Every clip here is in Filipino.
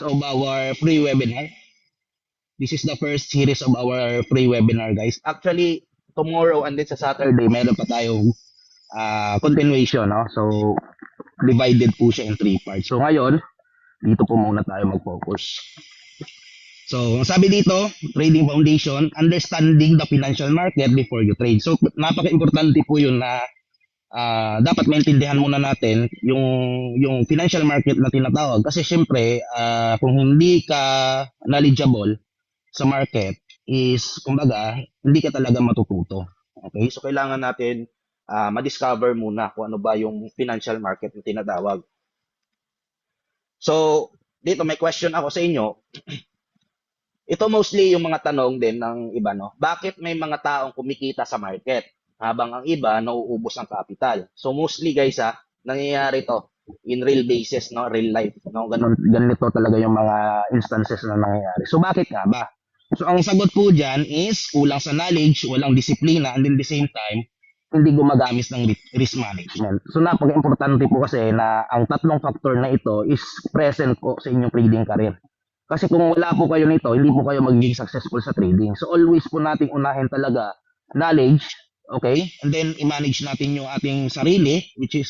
of our free webinar. This is the first series of our free webinar, guys. Actually, tomorrow and then sa Saturday, meron pa tayong continuation, no? So, divided po siya in 3 parts. So, ngayon, dito po muna tayo mag-focus. So, ang sabi dito, trading foundation, understanding the financial market before you trade. So, napaka-importante po yun na dapat maintindihan muna natin yung financial market na tinatawag. Kasi syempre, kung hindi ka knowledgeable sa market, is, kumbaga, hindi ka talaga matututo. Okay? So, kailangan natin ma-discover muna kung ano ba yung financial market na tinatawag. So, dito may question ako sa inyo. Ito mostly yung mga tanong din ng iba, no? Bakit may mga taong kumikita sa market habang ang iba nauubos ang capital? So mostly guys, nangyayari to in real basis, no? Real life, no? Ganito talaga yung mga instances na nangyayari. So bakit nga ba? So ang sagot po dyan is kulang sa knowledge, walang disiplina, and at the same time, hindi gumagamit ng risk management. So napaka-importante po kasi na ang tatlong factor na ito is present po sa inyong trading career. Kasi kung wala po kayo nito, hindi po kayo magiging successful sa trading. So always po nating unahin talaga knowledge, okay? And then i-manage natin yung ating sarili, which is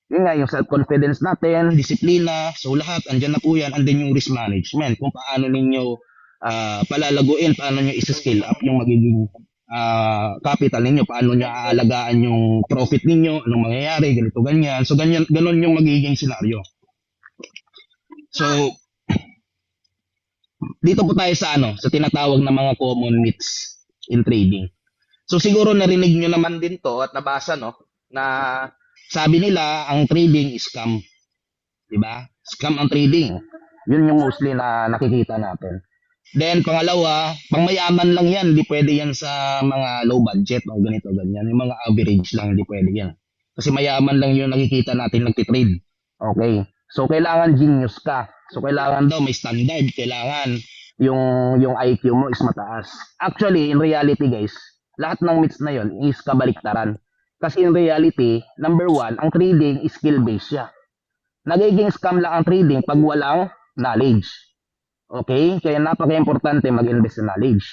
yun nga, yung self-confidence natin, disiplina, so lahat, andyan na po yan. And then yung risk management, kung paano ninyo palalaguin, paano nyo isa-scale up yung magiging capital ninyo, paano nyo aalagaan yung profit ninyo, anong mangyayari, ganito, ganyan. So ganon yung magiging scenario. So, dito po tayo sa sa tinatawag na mga common myths in trading. So siguro narinig nyo naman din to at nabasa, no, na sabi nila ang trading is scam. 'Di ba? Scam ang trading. Yun yung mostly na nakikita natin. Then pangalawa, pangmayaman lang yan, hindi pwede yan sa mga low budget o ganito ganyan. Yung mga average lang, hindi pwede yan. Kasi mayaman lang yung nakikita natin nagtitrade. Okay. So kailangan genius ka. So kailangan daw may standard, kailangan yung IQ mo is mataas. Actually, in reality guys, lahat ng myths na yon is kabaliktaran. Kasi in reality, number one, ang trading is skill-based siya. Nagiging scam lang ang trading pag walang knowledge. Okay? Kaya napaka-importante mag-invest sa knowledge.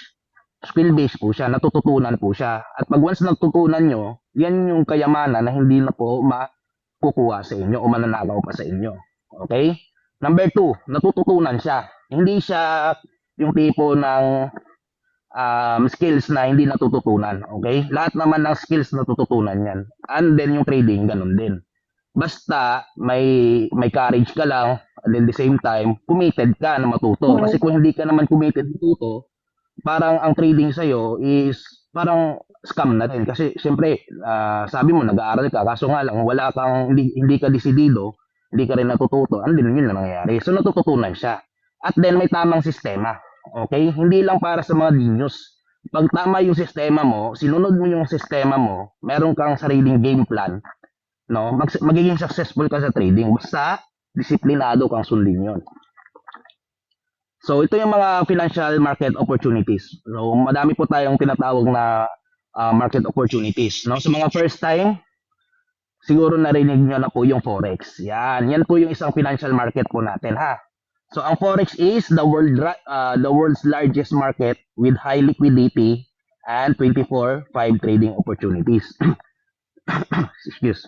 Skill-based po siya, natututunan po siya. At pag once natutunan nyo, yan yung kayamanan na hindi na po makukuha sa inyo o mananakaw pa sa inyo. Okay? Number two, natututunan siya. Hindi siya yung tipo ng skills na hindi natututunan. Okay? Lahat naman ng skills natututunan yan. And then yung trading, ganun din. Basta may courage ka lang, and at the same time, committed ka na matuto. Kasi kung hindi ka naman committed matuto, parang ang trading sa'yo is parang scam na rin. Kasi siyempre, sabi mo, nag-aaral ka, kaso nga lang, wala kang, hindi ka desidido, hindi ka rin natututo, andin yun na nangyayari. So natututunan siya. At then may tamang sistema. Okay? Hindi lang para sa mga genius. Pag tama yung sistema mo, sinunod mo yung sistema mo, meron kang sariling game plan, no? Magiging successful ka sa trading. Basta disiplinado kang sundin yun. So ito yung mga financial market opportunities. So madami po tayong tinatawag na market opportunities. No? Sa mga first time, siguro narinig nyo na po yung Forex. Yan po yung isang financial market po natin, ha. So ang Forex is the world's largest market with high liquidity and 24/5 trading opportunities. Excuse.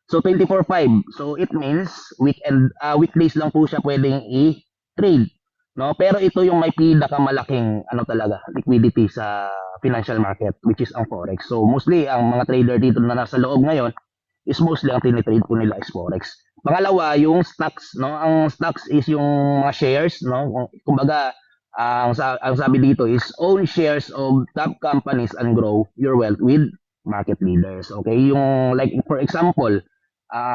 So 24/5. So it means weekdays lang po siya pwedeng i-trade. No, pero ito yung may pinakamalaking talaga liquidity sa financial market, which is ang Forex. So mostly ang mga trader dito na nasa loob ngayon is mostly ang tinitrade po nila is Forex. Pangalawa, yung stocks, no? Ang stocks is yung mga shares, no? Kumbaga, ang sabi dito is own shares of top companies and grow your wealth with market leaders. Okay? Yung like for example,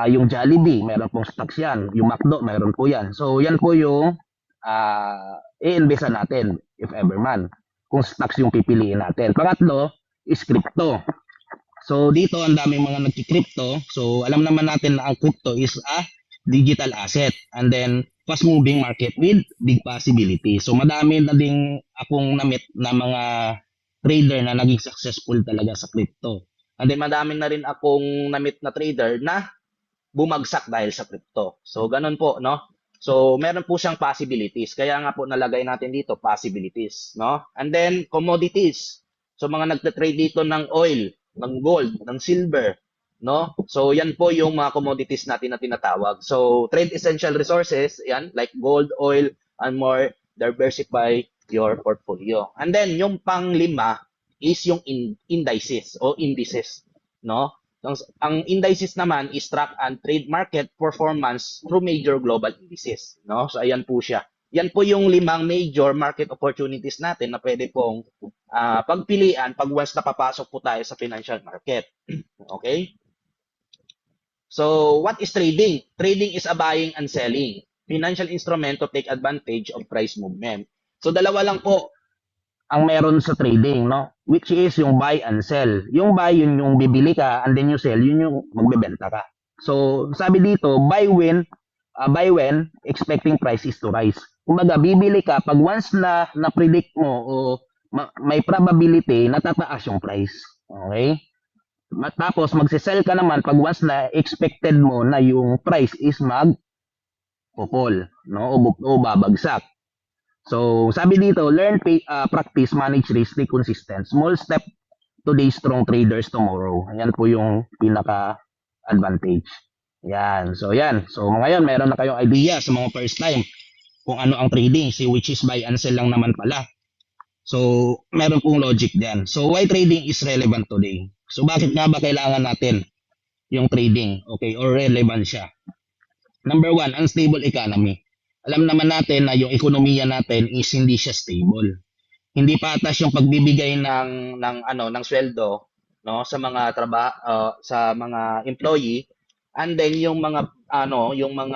yung Jollibee, meron pong stocks yan. Yung McDo, meron po yan. So yan po yung i-investan natin if ever man. Kung stocks yung pipiliin natin. Pangatlo is crypto. So dito ang daming mga nagki-crypto. So alam naman natin na ang crypto is a digital asset and then fast moving market with big possibility. So madami na ding akong na-meet na mga trader na naging successful talaga sa crypto. And then madami na rin akong na-meet na trader na bumagsak dahil sa crypto. So ganun po, no? So, meron po siyang possibilities. Kaya nga po nalagay natin dito, possibilities, no? And then, commodities. So, mga nagte-trade dito ng oil, ng gold, ng silver, no? So, yan po yung mga commodities natin na tinatawag. So, trade essential resources, yan, like gold, oil, and more, diversify your portfolio. And then, yung pang-lima is yung indices o indices, no? Ang indices naman is track and trade market performance through major global indices, no? So ayan po siya. Yan po yung limang major market opportunities natin na pwede pong pagpilian pag once napapasok po tayo sa financial market. Okay? So, what is trading? Trading is a buying and selling financial instrument to take advantage of price movement. So, dalawa lang po ang meron sa trading, no? Which is yung buy and sell. Yung buy, yun yung bibili ka, and then yung sell, yun yung magbebenta ka. So, sabi dito, buy when expecting prices to rise. Kumbaga, bibili ka pag once na na-predict mo o may probability na tataas yung price. Okay? Tapos, magsisell ka naman pag once na expected mo na yung price is mag-fall, no? O babagsak. So, sabi dito, learn, practice, manage risk, stay consistent. Small step today, strong traders tomorrow. Ayan po yung pinaka-advantage. Yan. So, yan. So, ngayon, meron na kayong idea sa mga first time kung ano ang trading, which is buy and sell lang naman pala. So, meron pong logic dyan. So, why trading is relevant today? So, bakit nga ba kailangan natin yung trading? Okay, or relevant siya? Number one, unstable economy. Alam naman natin na yung ekonomiya natin is hindi siya stable. Hindi patas yung pagbibigay ng sweldo, no, sa mga sa mga employee, and then yung mga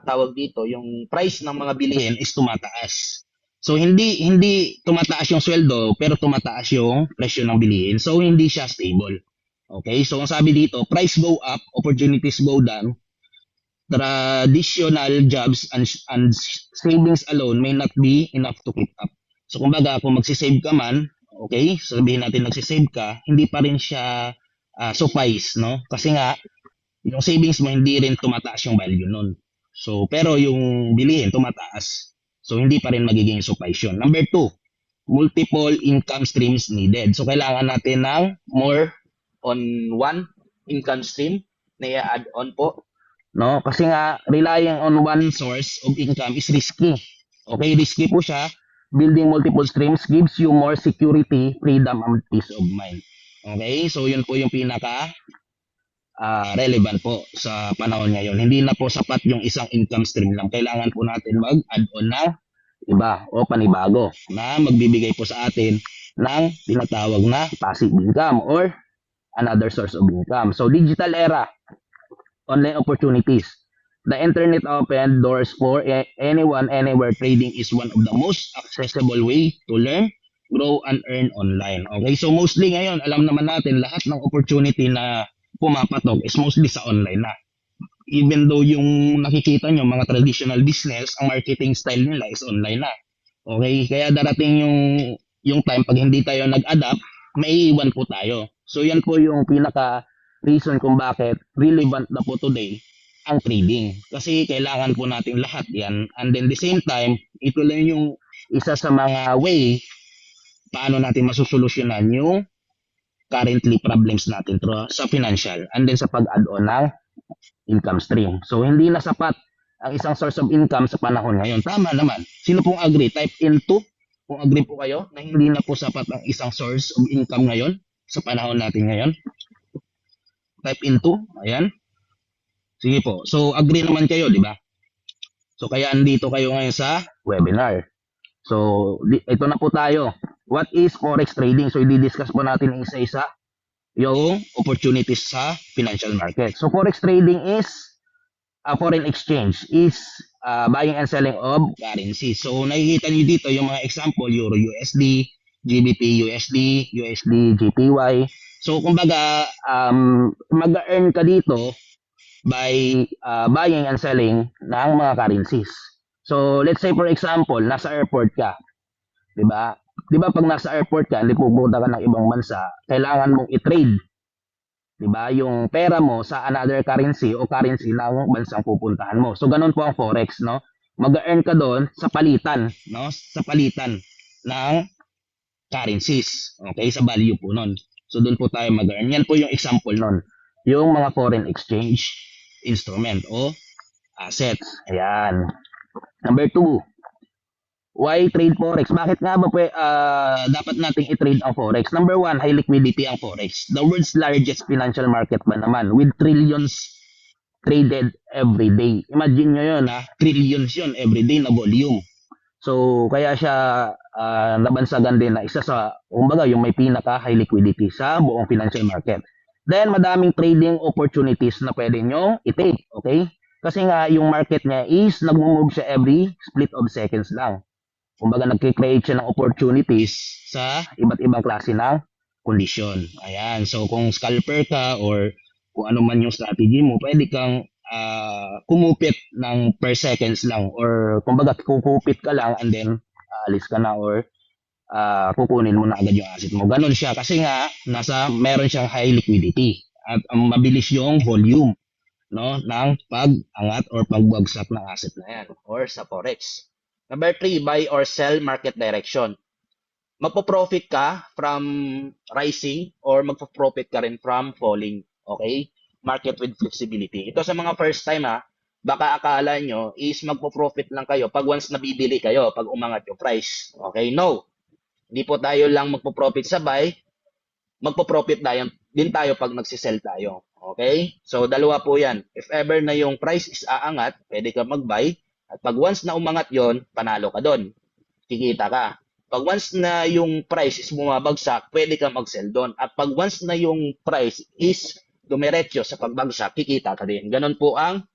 tawag dito, yung price ng mga bilihin is tumataas. So hindi tumataas yung sweldo pero tumataas yung presyo ng bilihin. So hindi siya stable. Okay? So ang sabi dito, price go up, opportunities go down. Traditional jobs and savings alone may not be enough to keep up. So kumbaga, kung magsisave ka man, okay, sabihin natin nagsisave ka, hindi pa rin siya suffice, no? Kasi nga, yung savings mo hindi rin tumataas yung value nun. So, pero yung bilihin tumataas. So, hindi pa rin magiging suffice yun. Number two, multiple income streams needed. So, kailangan natin ng more on one income stream na i-add on po, no? Kasi nga relying on one source of income is risky. Okay, risky po siya. Building multiple streams gives you more security, freedom, and peace of mind. Okay, so yun po yung pinaka relevant po sa panahon ngayon. Hindi na po sapat yung isang income stream lang. Kailangan po natin mag-add on na iba o panibago na magbibigay po sa atin ng tinatawag na passive income or another source of income. So digital era, online opportunities. The internet opened doors for anyone, anywhere. Trading is one of the most accessible way to learn, grow, and earn online. Okay, so mostly ngayon, alam naman natin lahat ng opportunity na pumapatok is mostly sa online na. Even though yung nakikita nyo, mga traditional business, ang marketing style nila is online na. Okay, kaya darating yung time pag hindi tayo nag-adapt, may iwan po tayo. So yan po yung pinaka reason kung bakit relevant na po today ang trading. Kasi kailangan po natin lahat yan. And then the same time, ito lang yung isa sa mga way paano natin masusolusyonan yung currently problems natin sa financial and then sa pag-add-on ng income stream. So, hindi na sapat ang isang source of income sa panahon ngayon. Tama naman. Sino pong agree? Type into kung agree po kayo na hindi na po sapat ang isang source of income ngayon sa panahon natin ngayon. Type into. Ayan. Sige po. So, agree naman kayo, di ba? So, kaya andito kayo ngayon sa webinar. So, ito na po tayo. What is Forex trading? So, i-discuss po natin isa-isa yung opportunities sa financial market. So, Forex trading is foreign exchange is buying and selling of currency. So, nakikita niyo dito yung mga example, Euro USD, GBP USD, USD GPY. So, kumbaga, mag-earn ka dito by buying and selling ng mga currencies. So, let's say for example, nasa airport ka. 'Di ba? 'Di ba pag nasa airport ka, hindi pupunta ka ng ibang bansa, kailangan mong i-trade, 'di ba? Yung pera mo sa another currency o currency ng bansang pupuntahan mo. So, ganun po ang forex, no? mag-earn ka doon sa palitan, no? Sa palitan ng currencies. Okay, sa value po nun. So doon po tayo mag-earn. Yan po yung example nun. Yung mga foreign exchange instrument o assets. Ayan. Number two, why trade forex? Bakit nga ba dapat nating i-trade ang forex? Number one, high liquidity ang forex. The world's largest financial market ba naman with trillions traded every day. Imagine nyo yun ha, trillions yun every day na volume. So, kaya siya nabansagan din na isa sa, kumbaga, yung may pinaka high liquidity sa buong financial market. Then, madaming trading opportunities na pwede nyo i-take, okay? Kasi nga, yung market niya is nag-move siya every split of seconds lang. Kumbaga, nag-create siya ng opportunities sa iba't ibang klase ng kondisyon. Ayan, so kung scalper ka or kung ano man yung strategy mo, pwede kang kumupit ng per seconds lang or kumbaga kukupit ka lang and then alis ka na or kukunin mo na agad yung asset mo. Ganon siya kasi nga meron siyang high liquidity at mabilis yung volume, no, ng pag-angat or pagbagsak ng asset na yan or sa forex. Number 3, buy or sell market direction. Magpo-profit ka from rising or magpo-profit ka rin from falling. Okay? Market with flexibility. Ito sa mga first time baka akala nyo is magpo-profit lang kayo pag once nabibili kayo, pag umangat yung price. Okay? No. Hindi po tayo lang magpo-profit sa buy, magpo-profit din tayo pag nagsisell tayo. Okay? So, dalawa po yan. If ever na yung price is aangat, pwede ka mag-buy. At pag once na umangat yon, panalo ka doon. Kikita ka. Pag once na yung price is bumabagsak, pwede ka mag-sell doon. At pag once na yung price is dumiretso sa pagbagsak, kikita ka din. Ganon po ang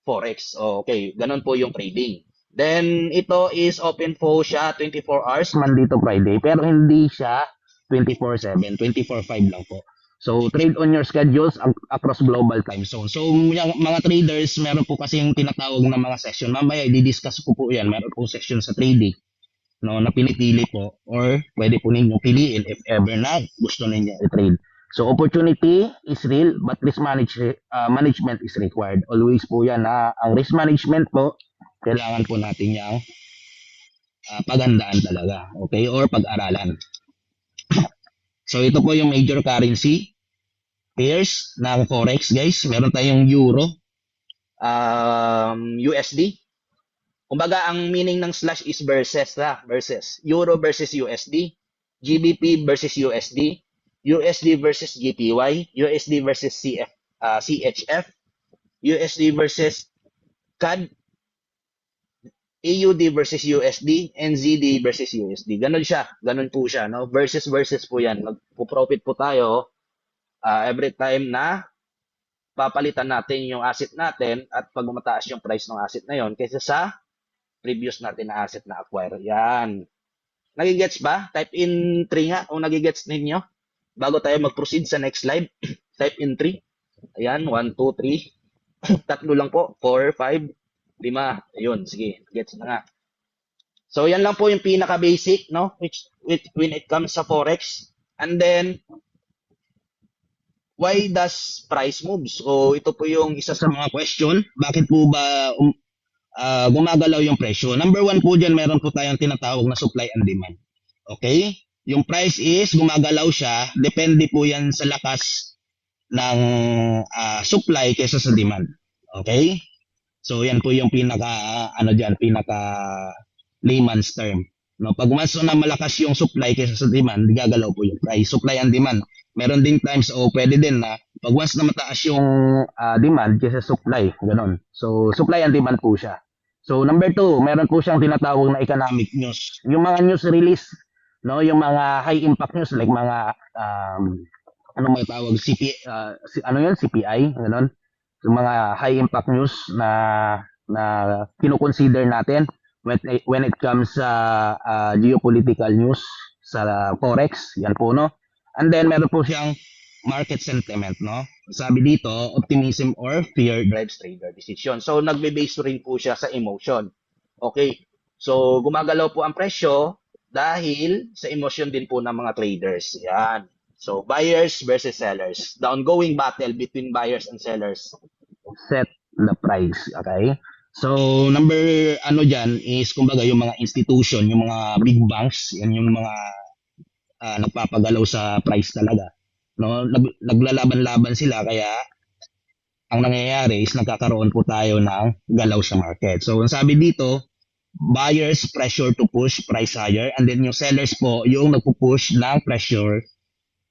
forex. Okay, ganon po yung trading. Then, ito is open po siya 24 hours, Monday to Friday. Pero hindi siya 24/7, 24/5 lang po. So, trade on your schedules across global time zone. So, mga traders, meron po kasing tinatawag na mga session. Mamaya, i-discuss ko po yan. Meron po session sa trading, no, na pinipili po or pwede po ninyo piliin if ever na gusto ninyo i-trade. So, opportunity is real but risk management is required. Always po yan na ang risk management po, kailangan po natin yung paghandaan talaga. Okay? Or pag-aralan. So, ito po yung major currency pairs ng forex, guys. Meron tayong euro, USD. Kumbaga, ang meaning ng slash is versus. Euro versus USD, GBP versus USD, USD versus GPY, USD versus CHF, USD versus CAD, AUD versus USD, NZD versus USD. Ganon siya. Ganon po siya. No? Versus po yan. Magpo-profit po tayo every time na papalitan natin yung asset natin at pag mataas yung price ng asset na yon kaysa sa previous natin na asset na acquire. Yan. Nagigets ba? Type in 3 nga kung nagigets ninyo. Bago tayo mag-proceed sa next slide, type in 3. Ayan, 1, 2, 3. Tatlo lang po. 4, 5, 5. Ayun, sige. Gets na nga. So, yan lang po yung pinaka-basic, no? Which when it comes sa Forex. And then, why does price move? So, ito po yung isa sa mga question. Bakit po ba gumagalaw yung presyo? Number one po dyan, meron po tayong tinatawag na supply and demand. Okay? Yung price is gumagalaw siya. Depende po yan sa lakas ng supply kaysa sa demand. Okay? So, yan po yung pinaka layman's term. No, pag mas na malakas yung supply kaysa sa demand, gagalaw po yung price. Supply and demand. Meron din times pwede din na pag once na mataas yung demand kaysa supply, ganoon. So, supply and demand po siya. So, number 2, meron po siyang tinatawag na economic news. Yung mga news release, no, yung mga high impact news like mga ano may tawag CPI, ganoon. Yung mga high impact news na kino-consider natin when it comes sa geopolitical news sa forex, yan po, no. And then meron po siyang market sentiment, no. Sabi dito, optimism or fear drives trader decision. So nagbe-base rin po siya sa emotion. Okay. So gumagalaw po ang presyo dahil sa emotion din po ng mga traders. Yan. So buyers versus sellers. The ongoing battle between buyers and sellers set the price. Okay? So, number ano dyan is, kumbaga, yung mga institution, yung mga big banks, yan yung mga nagpapagalaw sa price talaga. No? Naglalaban-laban sila, kaya ang nangyayari is nagkakaroon po tayo ng galaw sa market. So, ang sabi dito, buyers pressure to push price higher, and then yung sellers po yung nagpo-push ng pressure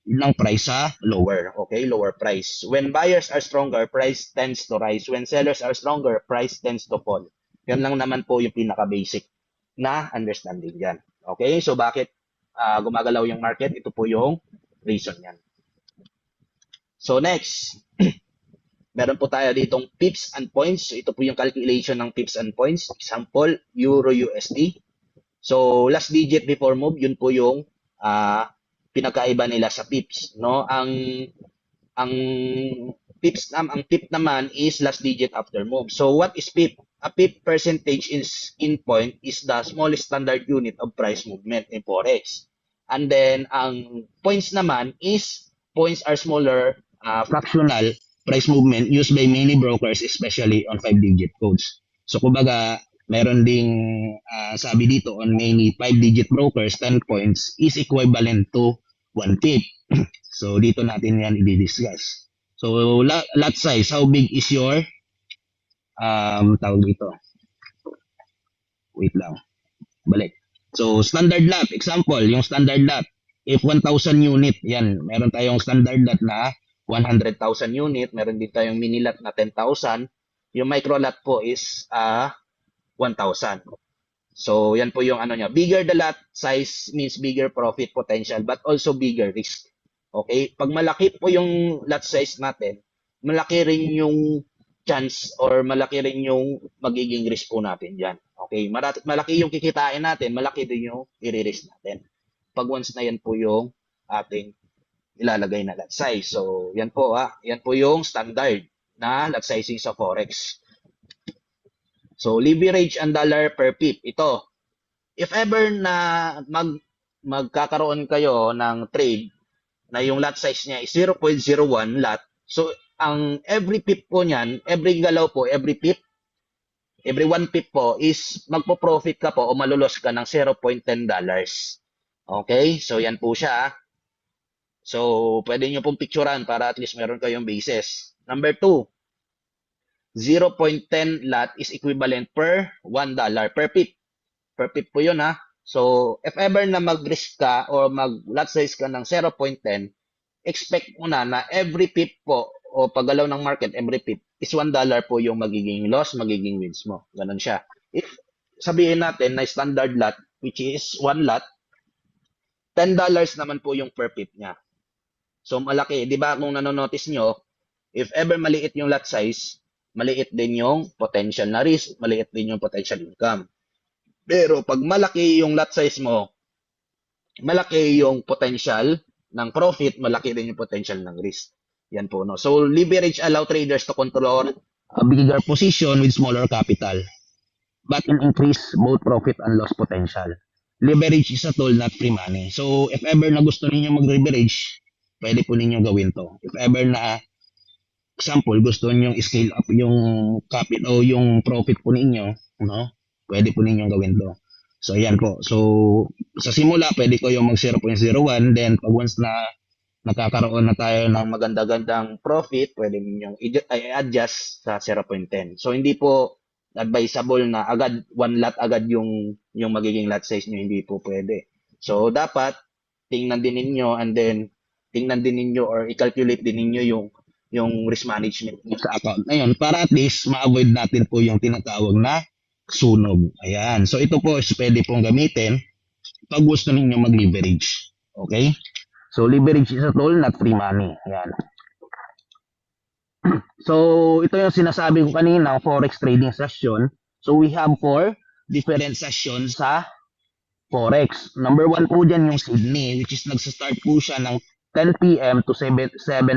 ng price sa lower. Okay, lower price. When buyers are stronger, price tends to rise. When sellers are stronger, price tends to fall. Yan lang naman po yung pinaka-basic na understanding dyan. Okay, so bakit gumagalaw yung market? Ito po yung reason yan. So next, meron po tayo ditong pips and points. So ito po yung calculation ng pips and points. Example, Euro USD. So last digit before move, yun po yung pinagkaiba nila sa pips, no? Ang ang pip naman is last digit after move. So what is pip? A pip percentage is in point is the smallest standard unit of price movement in forex. And then ang points naman is points are smaller fractional price movement used by many brokers, especially on 5-digit codes. So kumbaga, meron ding sabi dito on many 5-digit brokers, 10 points is equivalent to 1 pip. So dito natin yan i-discuss. So lot size, how big is your tawag dito? Wait lang. Balik. So standard lot, example, yung standard lot, if 1,000 unit, yan, meron tayong standard lot na 100,000 unit, meron din tayong mini lot na 10,000. Yung micro lot po is 1,000. So yan po yung ano niya. Bigger the lot size means bigger profit potential but also bigger risk. Okay? Pag malaki po yung lot size natin, malaki rin yung chance or malaki rin yung magiging risk po natin dyan. Okay? Malaki yung kikitain natin, malaki din yung i-risk natin. Pag once na yan po yung ating ilalagay na lot size. So, yan po yan po yung standard na lot sizing sa Forex. So, leverage and dollar per pip. Ito, if ever na magkakaroon kayo ng trade na yung lot size niya is 0.01 lot, so ang every pip po niyan, every galaw po, every pip, every 1 pip po is magpo-profit ka po o malulos ka ng $0.10. Okay? So, yan po siya. So, pwede nyo pong picturean para at least meron kayong basis. Number 2, 0.10 lot is equivalent per $1 per pip. Per pip po yun So, if ever na mag-risk ka or mag-lot size ka ng 0.10, expect mo na every pip po o paggalaw ng market, every pip is $1 po yung magiging loss, magiging wins mo. Ganun siya. If sabihin natin na standard lot, which is 1 lot, $10 naman po yung per pip niya. So, malaki. Di ba kung nanonotice nyo, if ever maliit yung lot size, maliit din yung potential na risk, maliit din yung potential income. Pero pag malaki yung lot size mo, malaki yung potential ng profit, malaki din yung potential ng risk. Yan po, no? So, leverage allow traders to control a bigger position with smaller capital, but will increase both profit and loss potential. Leverage is a tool, not free money. So, if ever na gusto niyo mag-leverage, pwede po ninyo gawin to. If ever na, example, gusto niyo scale up yung capital o yung profit po ninyo, no? Pwede po ninyong gawin to. So, ayan po. So, sa simula, pwede ko yung mag 0.01. Then, pag once na nakakaroon na tayo ng maganda-gandang profit, pwede ninyong i-adjust sa 0.10. So, hindi po advisable na agad, one lot agad yung magiging lot size nyo. Hindi po pwede. So, dapat, tingnan din ninyo and then, tingnan din ninyo or i-calculate din ninyo yung risk management nyo sa account na yun para at least ma-avoid natin po yung tinatawag na sunog. Ayan. So, ito po is pwede pong gamitin pag gusto ninyo mag-leverage. Okay? So, leverage is a tool, not free money. Ayan. So, ito yung sinasabi ko kanina, Forex trading session. So, we have 4 different sessions sa Forex. Number 1 po dyan yung Sydney, which is nagsa-start po siya ng 10 p.m. to 7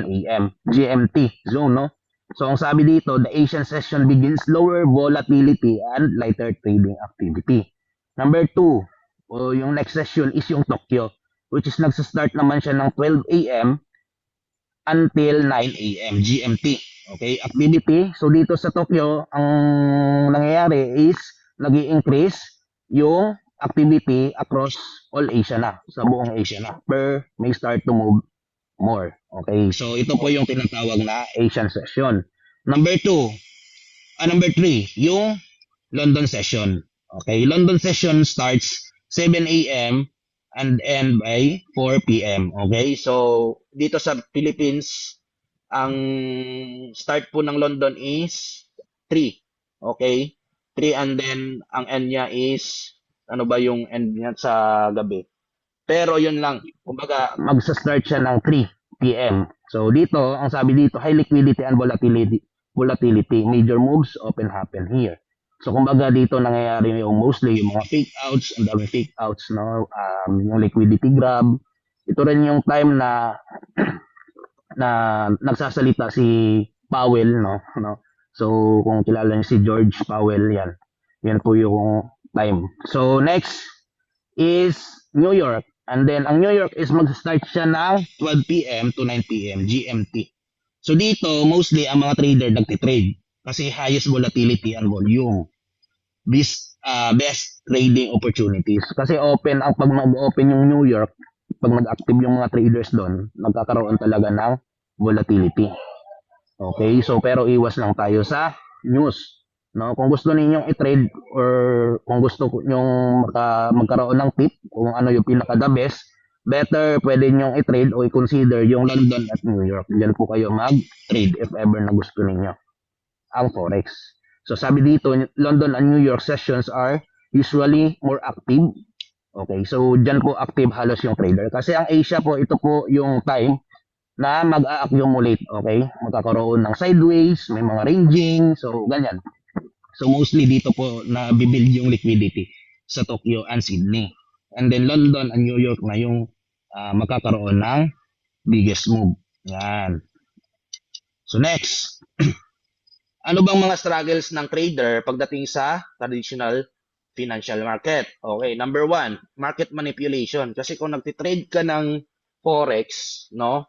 a.m. GMT zone, no? So, ang sabi dito, the Asian session begins lower volatility and lighter trading activity. Number 2, yung next session is yung Tokyo, which is nagsa-start naman siya ng 12 a.m. until 9 a.m. GMT. Okay, activity. So dito sa Tokyo, ang nangyayari is nag-i-increase yung activity across all Asia na, sa buong Asia na. May start to move more. Okay, so ito po yung tinatawag na Asian session. Number 3, yung London session. Okay, London session starts 7 a.m. and end by 4 p.m. Okay, so dito sa Philippines, ang start po ng London is 3. Okay, 3 and then ang end niya is, ano ba yung end niya sa gabi? Pero yun lang, kumbaga magsa-start siya ng 3 p.m. So dito, ang sabi dito, high liquidity and volatility, major moves often happen here. So kumbaga dito nangyayari yung mostly yung mga fake outs, ang dami fake outs, no? Yung liquidity grab. Ito rin yung time na na nagsasalita si Powell, no? So kung kilala niyo si George Powell, yan. Yan po yung time. So next is New York. And then, ang New York is mag-start siya ng 12 p.m. to 9 p.m. GMT. So dito, mostly ang mga trader nagtitrade kasi highest volatility and volume. Best trading opportunities. Kasi open, ang pag mag-open yung New York, pag nag-active yung mga traders doon, magkakaroon talaga ng volatility. Okay, so pero iwas lang tayo sa news. No, kung gusto ninyong i-trade or kung gusto nyong magkaroon ng tip kung ano yung pinaka the best, better pwede nyong i-trade o i-consider yung London at New York. Diyan po kayo mag-trade if ever na gusto ninyo ang forex. So sabi dito, London and New York sessions are usually more active. Okay, so diyan po active halos yung trader. Kasi ang Asia po, ito po yung time na mag-a-accumulate, okay? Magkakaroon ng sideways, may mga ranging, so ganyan. So mostly dito po na bibuild yung liquidity sa Tokyo and Sydney. And then London and New York na yung magkakaroon ng biggest move. Yan. So next, ano bang mga struggles ng trader pagdating sa traditional financial market? Okay, number 1, market manipulation. Kasi kung nagtitrade ka ng forex, no,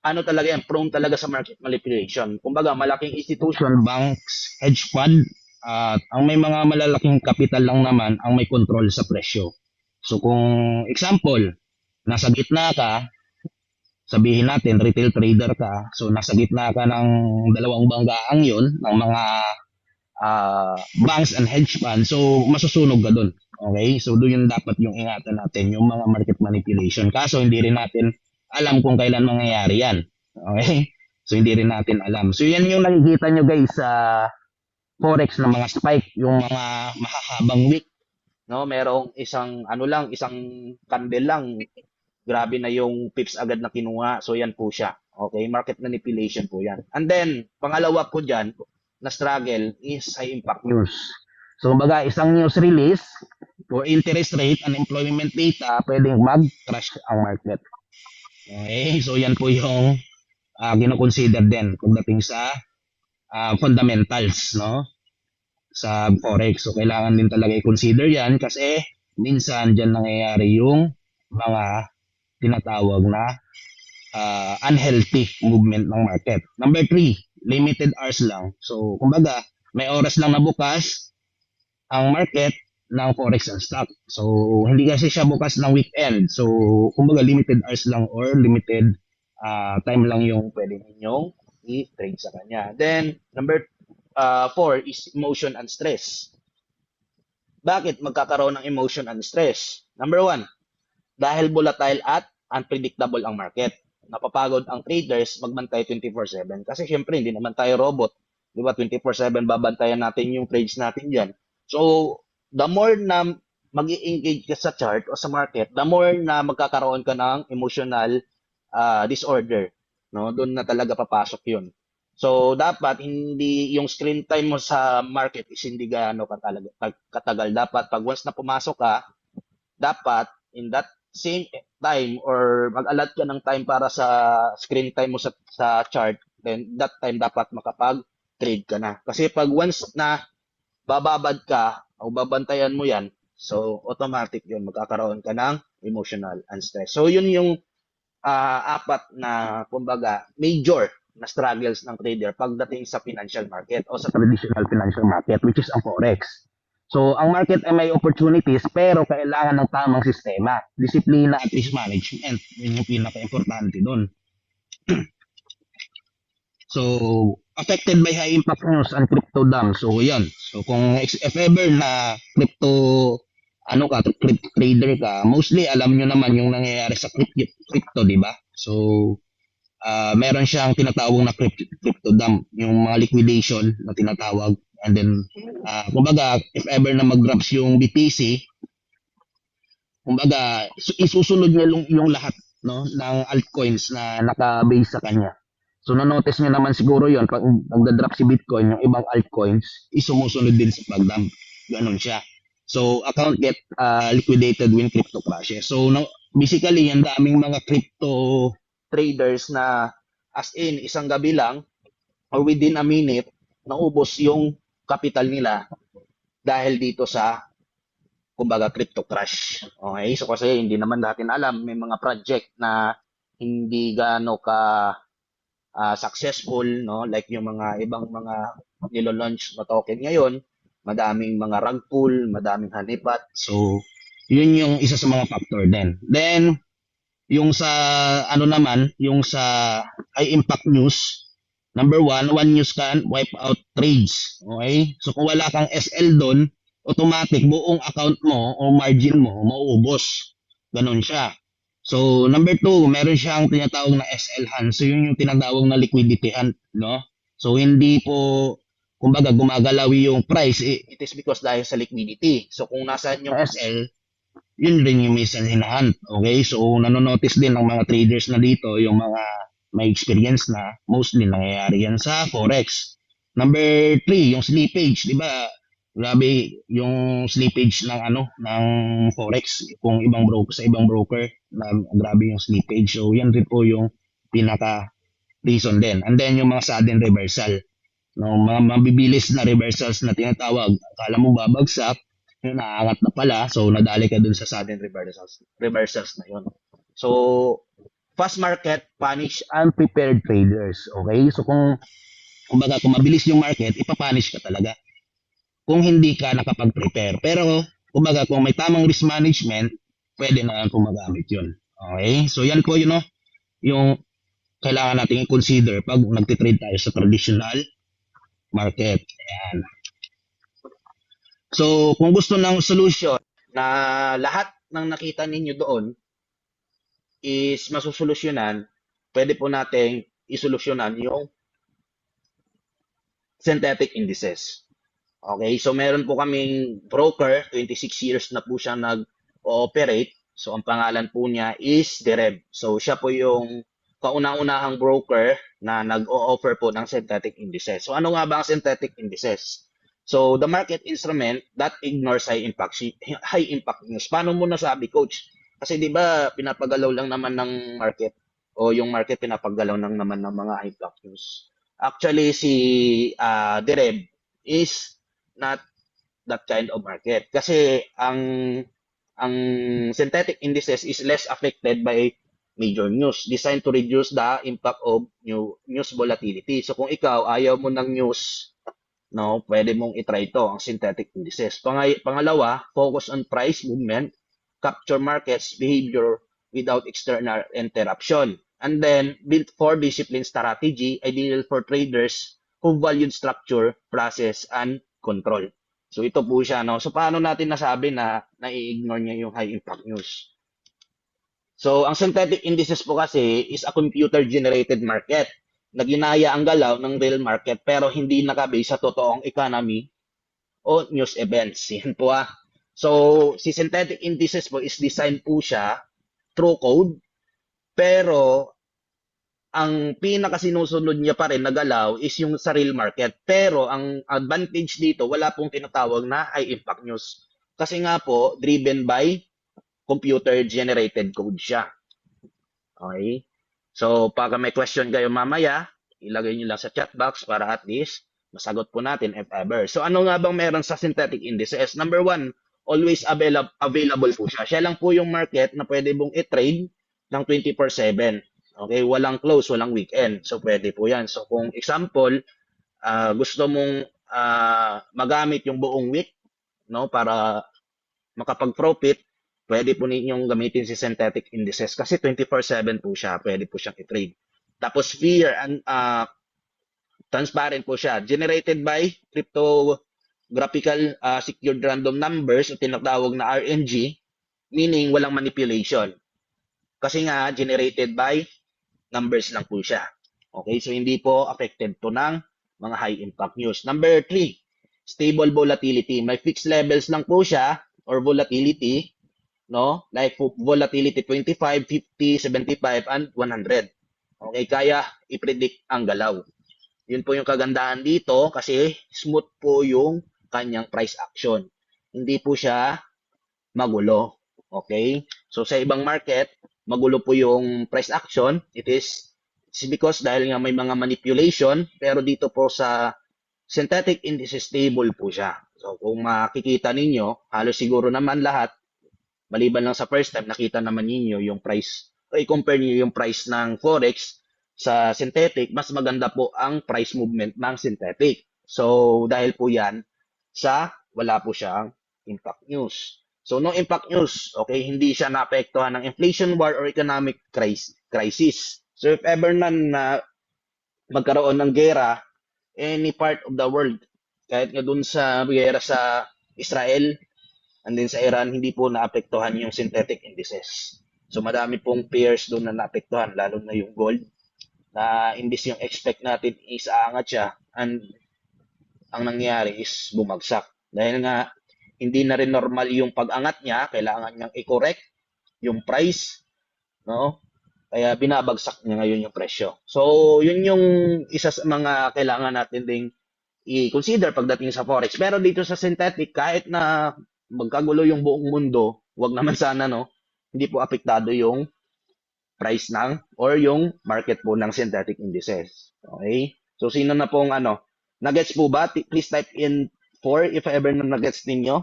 ano talaga yan, prone talaga sa market manipulation. Kumbaga, malaking institution, banks, hedge fund, at ang may mga malalaking capital lang naman ang may control sa presyo. So kung example, nasa gitna ka, sabihin natin retail trader ka, so nasa gitna ka ng dalawang banggaang yon ng mga banks and hedge fund, so masusunog ka doon. Okay? So doon yung dapat yung ingatan natin, yung mga market manipulation. Kaso hindi rin natin alam kung kailan mangyayari yan. Okay? So hindi rin natin alam. So yan yung nakikita nyo guys sa forex ng mga spike, yung mga mahahabang wick. No, merong isang isang candle lang. Grabe na yung pips agad na kinuha. So yan po siya. Okay, market manipulation po yan. And then, pangalawa po dyan, na struggle is high impact news. So, kumbaga, isang news release for interest rate and employment data, pwedeng mag-crash ang market. Okay, so yan po yung kinoconsider din pagdating sa fundamentals, no? Sa forex. So, kailangan din talaga i-consider yan kasi minsan dyan nangyayari yung mga tinatawag na unhealthy movement ng market. Number 3, limited hours lang. So, kumbaga, may oras lang na bukas ang market ng forex and stock. So, hindi kasi siya bukas ng weekend. So, kumbaga, limited hours lang or limited time lang yung pwede ninyong i-trade sa kanya. Then, number 4 is emotion and stress. Bakit magkakaroon ng emotion and stress? Number 1, dahil volatile at unpredictable ang market. Napapagod ang traders magbantay 24/7 kasi syempre hindi naman tayo robot. 'Di ba? 24/7 babantayan natin yung trades natin diyan. So, the more na mag-i-engage ka sa chart o sa market, the more na magkakaroon ka ng emotional disorder, no? Doon na talaga papasok 'yun. So, dapat hindi yung screen time mo sa market is hindi gaano katagal. Dapat pag once na pumasok ka, dapat in that same time or mag-allot ka ng time para sa screen time mo sa chart, then that time dapat makapag-trade ka na. Kasi pag once na bababad ka o babantayan mo yan, so automatic yun, magkakaroon ka ng emotional and stress. So yun yung apat na kumbaga major na struggles ng trader pagdating sa financial market o sa traditional financial market, which is ang forex. So, ang market ay may opportunities pero kailangan ng tamang sistema, disiplina at risk management. Yun yung pinaka-importante doon. So, affected by high impact news and crypto dam. So, yan. So, kung if ever na crypto trader ka, mostly alam nyo naman yung nangyayari sa crypto, di ba? So, meron siyang tinatawag na crypto dump, yung mga liquidation na tinatawag. And then, kumbaga, if ever na mag-drops yung BTC, kumbaga, isusunod niya yung lahat no, ng altcoins na naka-base sa kanya. So, na-notice niyo naman siguro yon pag nagda-drop si Bitcoin, yung ibang altcoins, isumusunod din sa pag-dump. Ganon siya. So, account get liquidated when crypto crashes. So, basically, ang daming mga crypto traders na as in, isang gabi lang or within a minute, naubos yung capital nila dahil dito sa kumbaga crypto crash. Okay? So, kasi hindi naman natin alam, may mga project na hindi gaano ka successful, no? Like yung mga ibang mga nilo-launch na token ngayon, madaming mga rug pull, madaming honeypot. So, yun yung isa sa mga factor din. Then, yung sa yung sa high impact news, number one news can wipe out trades. Okay? So, kung wala kang SL doon, automatic buong account mo o margin mo mauubos. Ganon siya. So, number two, meron siyang tinatawag na SL hunt. So, yun yung tinatawag na liquidity hunt, no? So, hindi po, kumbaga, gumagalaw yung price. It is because dahil sa liquidity. So, kung nasaan yung SL, yun rin yung minsan hinahunt. Okay? So, nanonotice din ng mga traders na dito, yung mga may experience na, mostly nangyayari yan sa Forex. Number three, yung slippage, di ba? Grabe yung slippage ng forex kung sa ibang broker na grabe yung slippage. So yan rin po yung pinaka reason din. And then yung mga sudden reversal, no, mga mabibilis na reversals na tinatawag. Akala mo babagsak, yung naangat na pala, so nadali ka dun sa sudden reversals na yun. So fast market punish unprepared traders. Okay? So kung mabilis yung market, ipapunish ka talaga kung hindi ka nakapag-prepare. Pero, kumbaga, kung may tamang risk management, pwede na kung magamit yun. Okay? So, yan po yung kailangan natin i-consider pag nagtitrade tayo sa traditional market. Ayan. So, kung gusto ng solution na lahat ng nakita ninyo doon is masusolusyonan, pwede po natin isolusyonan yung synthetic indices. Okay, so meron po kaming broker, 26 years na po siya nag-ooperate. So ang pangalan po niya is Dereb. So siya po yung kauna-unahang broker na nag-o-offer po ng synthetic indices. So ano nga ba ang synthetic indices? So the market instrument that ignores high impact news. Paano mo nasabi, coach? Kasi 'di ba pinapagalaw lang naman ng market o yung market pinapagalaw lang naman ng mga high impact news. Actually si Dereb is not that kind of market. Kasi ang synthetic indices is less affected by major news, designed to reduce the impact of news volatility. So kung ikaw ayaw mo ng news, no, pwede mong i-try ito, ang synthetic indices. Pangalawa, focus on price movement, capture markets behavior without external interruption. And then, build for discipline strategy, ideal for traders who value structure, process, and control. So ito po siya, no? So paano natin nasabi na nai-ignore niya yung high impact news? So ang synthetic indices po kasi is a computer generated market na ginaya ang galaw ng real market pero hindi nakabase sa totoong economy o news events. Yan po ah. So si synthetic indices po is designed po siya through code pero ang pinakasinusunod niya pa rin na galaw is yung sa real market. Pero ang advantage dito, wala pong tinatawag na high impact news. Kasi nga po, driven by computer-generated code siya. Okay? So, pag may question kayo mamaya, ilagay nyo lang sa chat box para at least masagot po natin if ever. So, ano nga bang meron sa synthetic indices? Number one, always available po siya. Siya lang po yung market na pwede mong i-trade ng 24/7. Okay, walang close, walang weekend. So pwede po 'yan. So kung example, gusto mong magamit yung buong week, no, para makapag-profit, pwede po ninyong gamitin si synthetic indices kasi 24/7 po siya, pwede po siyang i-trade. Tapos fair and transparent po siya. Generated by cryptographical secured random numbers o tinatawag na RNG, meaning walang manipulation. Kasi nga, generated by numbers lang po siya. Okay, so hindi po affected to ng mga high impact news. Number 3, stable volatility. May fixed levels lang po siya or volatility, no? Like volatility 25, 50, 75, and 100. Okay, kaya i-predict ang galaw. Yun po yung kagandahan dito kasi smooth po yung kanyang price action. Hindi po siya magulo. Okay? So sa ibang market, magulo po yung price action. It's because dahil nga may mga manipulation, pero dito po sa synthetic indices stable po siya. So kung makikita ninyo, halos siguro naman lahat, maliban lang sa first time, nakita naman ninyo yung price, o i-compare niyo yung price ng Forex sa synthetic, mas maganda po ang price movement ng synthetic. So, dahil po yan, wala po siyang impact news. So, no impact news, okay, hindi siya naapektuhan ng inflation war or economic crisis. So, if ever na magkaroon ng gera, any part of the world, kahit nga dun sa gera sa Israel, and then sa Iran, hindi po naapektuhan yung synthetic indices. So, madami pong pairs doon na naapektuhan, lalo na yung gold, na imbis yung expect natin is aangat siya, and ang nangyari is bumagsak. Dahil nga, hindi na rin normal yung pag-angat niya, kailangan niyang i-correct yung price, no? Kaya binabagsak niya ngayon yung presyo. So, yun yung isa sa mga kailangan natin ding i-consider pagdating sa Forex. Pero dito sa synthetic, kahit na magkagulo yung buong mundo, wag naman sana, no? Hindi po apektado yung price ng or yung market po ng synthetic indices. Okay? So, sino na pong nagets po ba? Please type in 4 if ever na nagets ninyo.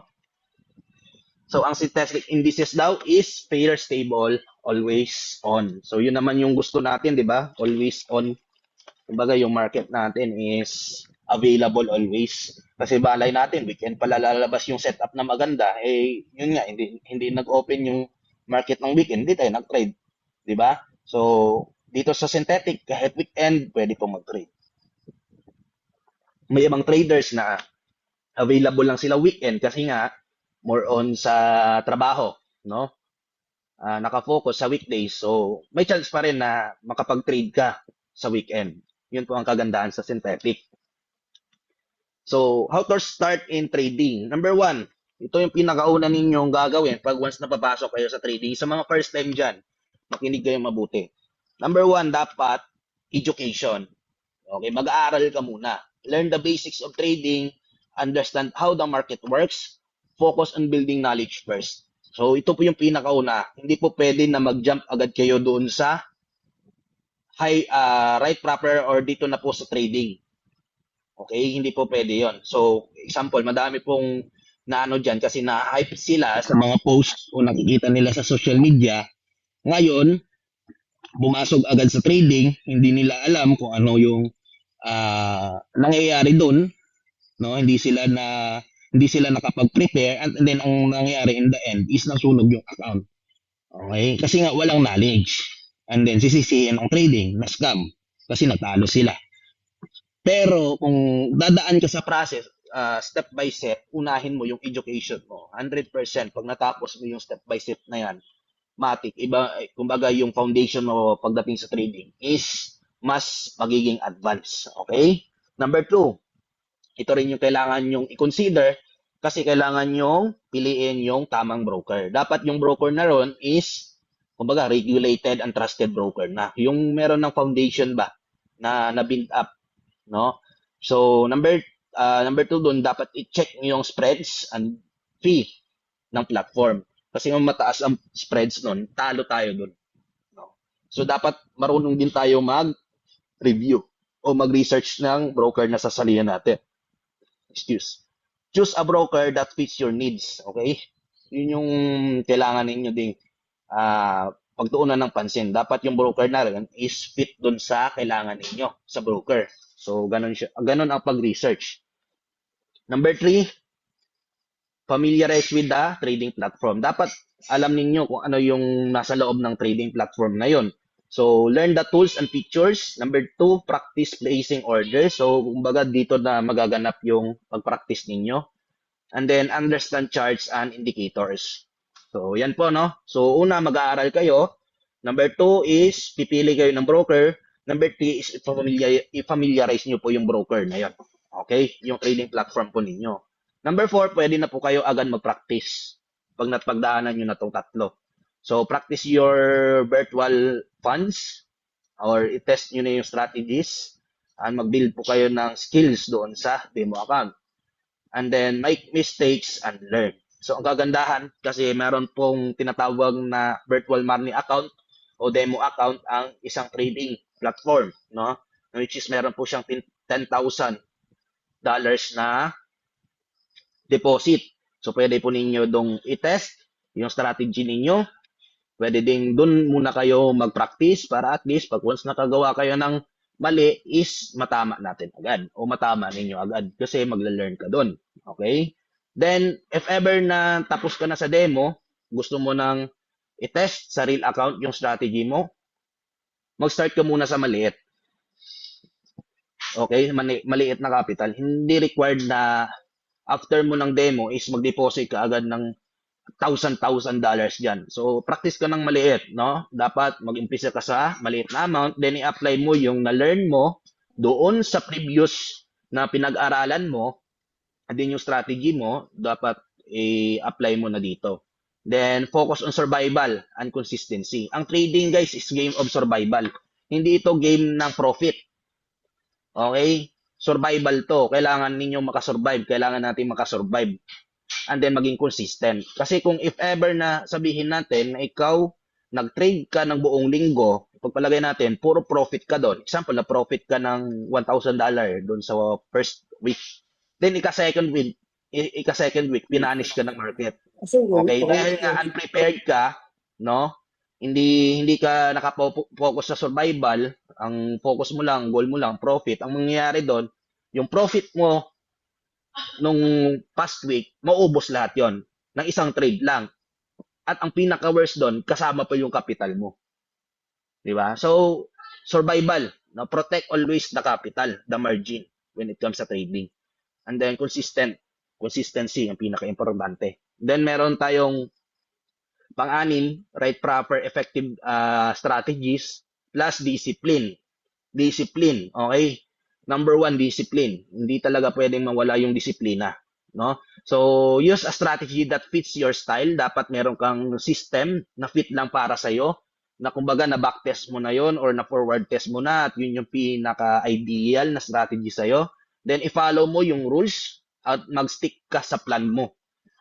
So, ang synthetic indices daw is fair, stable, always on. So, yun naman yung gusto natin, di ba? Always on. Kumbaga, yung market natin is available always. Kasi balay natin, weekend pala lalabas yung setup na maganda. Eh, yun nga, hindi nag-open yung market ng weekend, hindi tayo nag-trade. Di ba? So, dito sa synthetic, kahit weekend, pwede po mag-trade. May ibang traders na available lang sila weekend kasi nga more on sa trabaho, no? Nakafocus sa weekdays. So, may chance pa rin na makapag-trade ka sa weekend. Yun po ang kagandahan sa synthetic. So, how to start in trading? Number 1, ito yung pinakauna ninyong gagawin pag once na papasok kayo sa trading. Sa mga first time dyan, makinig kayo mabuti. Number 1, dapat education. Okay, mag-aaral ka muna. Learn the basics of trading, understand how the market works, focus on building knowledge first. So, ito po yung pinakauna. Hindi po pwede na mag-jump agad kayo doon sa right proper or dito na po sa trading. Okay, hindi po pwede yon. So, example, madami pong naano dyan kasi na-hype sila sa mga posts o nakikita nila sa social media. Ngayon, bumasok agad sa trading, hindi nila alam kung ano yung nangyayari doon, no? Hindi sila nakapag-prepare, and then ang nangyayari in the end is nasunog yung account. Okay? Kasi nga walang knowledge. And then sisisihin ang trading na scam kasi natalo sila. Pero kung dadaan ka sa process, step by step, unahin mo yung education mo. 100% pag natapos mo yung step by step na yan, matik, kumbaga yung foundation mo pagdating sa trading is mas magiging advanced. Okay? Number 2, ito rin yung kailangan yung i-consider kasi kailangan yung piliin yung tamang broker. Dapat yung broker na ron is, kumbaga, regulated and trusted broker na. Yung meron ng foundation ba na build up, no? So, number 2 doon, dapat i-check yung spreads and fee ng platform. Kasi kung mataas ang spreads nun, talo tayo dun. No? So, dapat marunong din tayo mag-review o mag-research ng broker na sasalihan natin. Choose a broker that fits your needs. Okay? Yun yung kailangan ninyo ding pagtuunan ng pansin. Dapat yung broker na rin is fit dun sa kailangan ninyo sa broker. So, ganun ang pag-research. Number 3, familiarize with the trading platform. Dapat alam ninyo kung ano yung nasa loob ng trading platform na yon. So, learn the tools and features. Number 2, practice placing orders. So, kumbaga dito na magaganap yung pag-practice ninyo. And then, understand charts and indicators. So, yan po, no? So, una, mag-aaral kayo. Number 2 is, pipili kayo ng broker. Number 3 is, i-familiarize nyo po yung broker na yon. Okay? Yung trading platform po ninyo. Number 4, pwede na po kayo agad mag-practice pag napagdaanan nyo na itong tatlo. So, practice your virtual funds or i-test nyo na yung strategies and mag-build po kayo ng skills doon sa demo account. And then, make mistakes and learn. So, ang kagandahan kasi meron pong tinatawag na virtual money account o demo account ang isang trading platform, no? Which is meron po siyang $10,000 na deposit. So, pwede po ninyo dong i-test yung strategy ninyo. Pwede ding dun muna kayo mag-practice para at least pag once nakagawa kayo ng mali is matama natin agad o matama ninyo agad kasi magla-learn ka dun. Okay? Then, if ever na tapos ka na sa demo, gusto mo nang i-test sa real account yung strategy mo, mag-start ka muna sa maliit. Okay? Maliit na capital. Hindi required na after mo ng demo is mag-deposit ka agad ng $1,000 dyan. So, practice ka ng maliit, no? Dapat mag-umpisa ka sa maliit na amount, then i-apply mo yung na-learn mo doon sa previous na pinag-aralan mo, and then yung strategy mo, dapat i-apply mo na dito. Then, focus on survival and consistency. Ang trading, guys, is game of survival. Hindi ito game ng profit. Okay? Survival to. Kailangan ninyong makasurvive. Kailangan natin makasurvive. And then maging consistent. Kasi kung if ever na sabihin natin na ikaw nag-trade ka ng buong linggo, pagpalagay natin, puro profit ka doon. Example, na profit ka ng $1,000 doon sa first week. Then ika-second week, pinanish ka ng market. Okay? Dahil nga unprepared ka, no? Hindi ka nakapokus sa survival, ang focus mo lang, goal mo lang, profit. Ang mangyayari doon, yung profit mo nung past week, maubos lahat yon ng isang trade lang. At ang pinaka-worst doon, kasama pa yung capital mo. Di ba? So, survival. No? Protect always the capital, the margin when it comes sa trading. And then, consistency, ang pinaka-importante. Then, meron tayong pang-anim, right, proper, effective strategies plus discipline. Discipline, okay? Number 1, discipline. Hindi talaga pwedeng mawala yung disiplina, no? So, use a strategy that fits your style. Dapat meron kang system na fit lang para sa iyo, na kumbaga na backtest mo na yon or na forward test mo na at yun yung pinaka-ideal na strategy sa iyo. Then i-follow mo yung rules at mag-stick ka sa plan mo.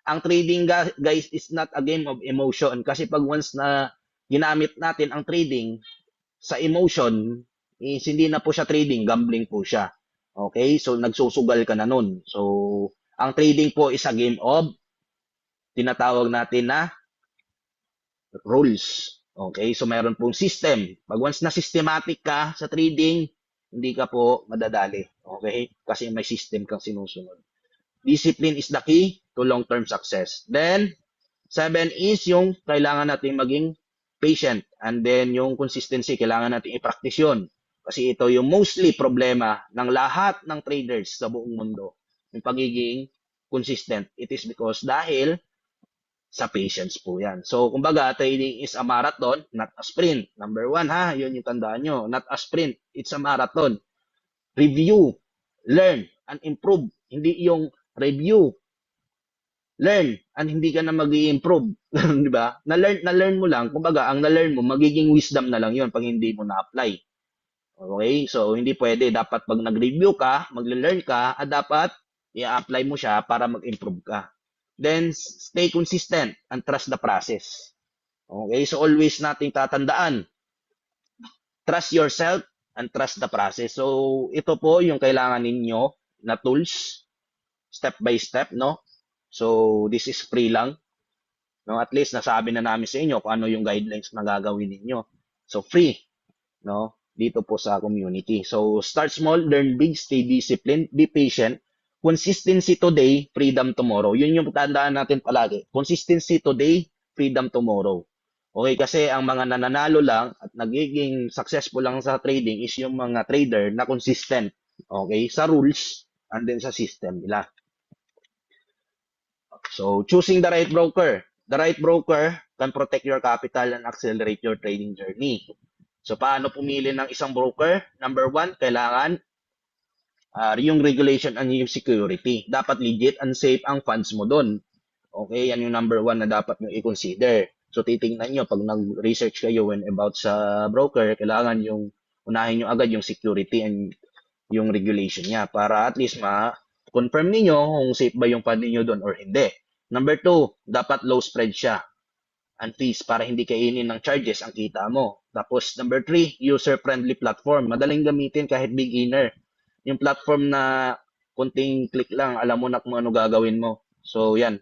Ang trading, guys, is not a game of emotion kasi pag once na ginamit natin ang trading sa emotion, is hindi na po siya trading, gambling po siya. Okay? So, nagsusugal ka na nun. So, ang trading po is a game of tinatawag natin na rules. Okay? So, meron pong system. Pag once na systematic ka sa trading, hindi ka po madadali. Okay? Kasi may system kang sinusunod. Discipline is the key to long-term success. Then, 7 is yung kailangan natin maging patient. And then, yung consistency, kailangan natin i-practice yun. Kasi ito yung mostly problema ng lahat ng traders sa buong mundo. Yung pagiging consistent. It is because dahil sa patience po yan. So, kumbaga, trading is a marathon, not a sprint. Number 1, ha? Yun yung tandaan nyo. Not a sprint. It's a marathon. Review, learn, and improve. Hindi yung review, learn, and hindi ka na mag-i-improve. Di ba? Na-learn mo lang. Kumbaga, ang na-learn mo, magiging wisdom na lang yun pag hindi mo na-apply. Okay? So, hindi pwede. Dapat pag nag-review ka, mag-learn ka, at dapat i-apply mo siya para mag-improve ka. Then, stay consistent and trust the process. Okay? So, always nating tatandaan. Trust yourself and trust the process. So, ito po yung kailangan ninyo na tools, step by step, no? So, this is free lang. No, at least nasabi na namin sa inyo kung ano yung guidelines na gagawin ninyo. So free, no? Dito po sa community. So start small, learn big, stay disciplined, be patient. Consistency today, freedom tomorrow. Yun yung tandaan natin palagi. Consistency today, freedom tomorrow. Okay, kasi ang mga nananalo lang at nagiging successful lang sa trading is yung mga trader na consistent. Okay, sa rules and then sa system nila. So, choosing the right broker. The right broker can protect your capital and accelerate your trading journey. So, paano pumili ng isang broker? Number one, kailangan yung regulation and yung security. Dapat legit and safe ang funds mo doon. Okay, yan yung number one na dapat nyo i-consider. So, titingnan nyo, pag nag-research kayo when about sa broker, kailangan yung unahin nyo agad yung security and yung regulation niya para at least ma-confirm niyo kung safe ba yung fund niyo doon or hindi. Number two, dapat low spread siya and fees para hindi kainin ng charges ang kita mo. Tapos number three, user-friendly platform. Madaling gamitin kahit beginner. Yung platform na kunting click lang, alam mo na kung ano gagawin mo. So yan.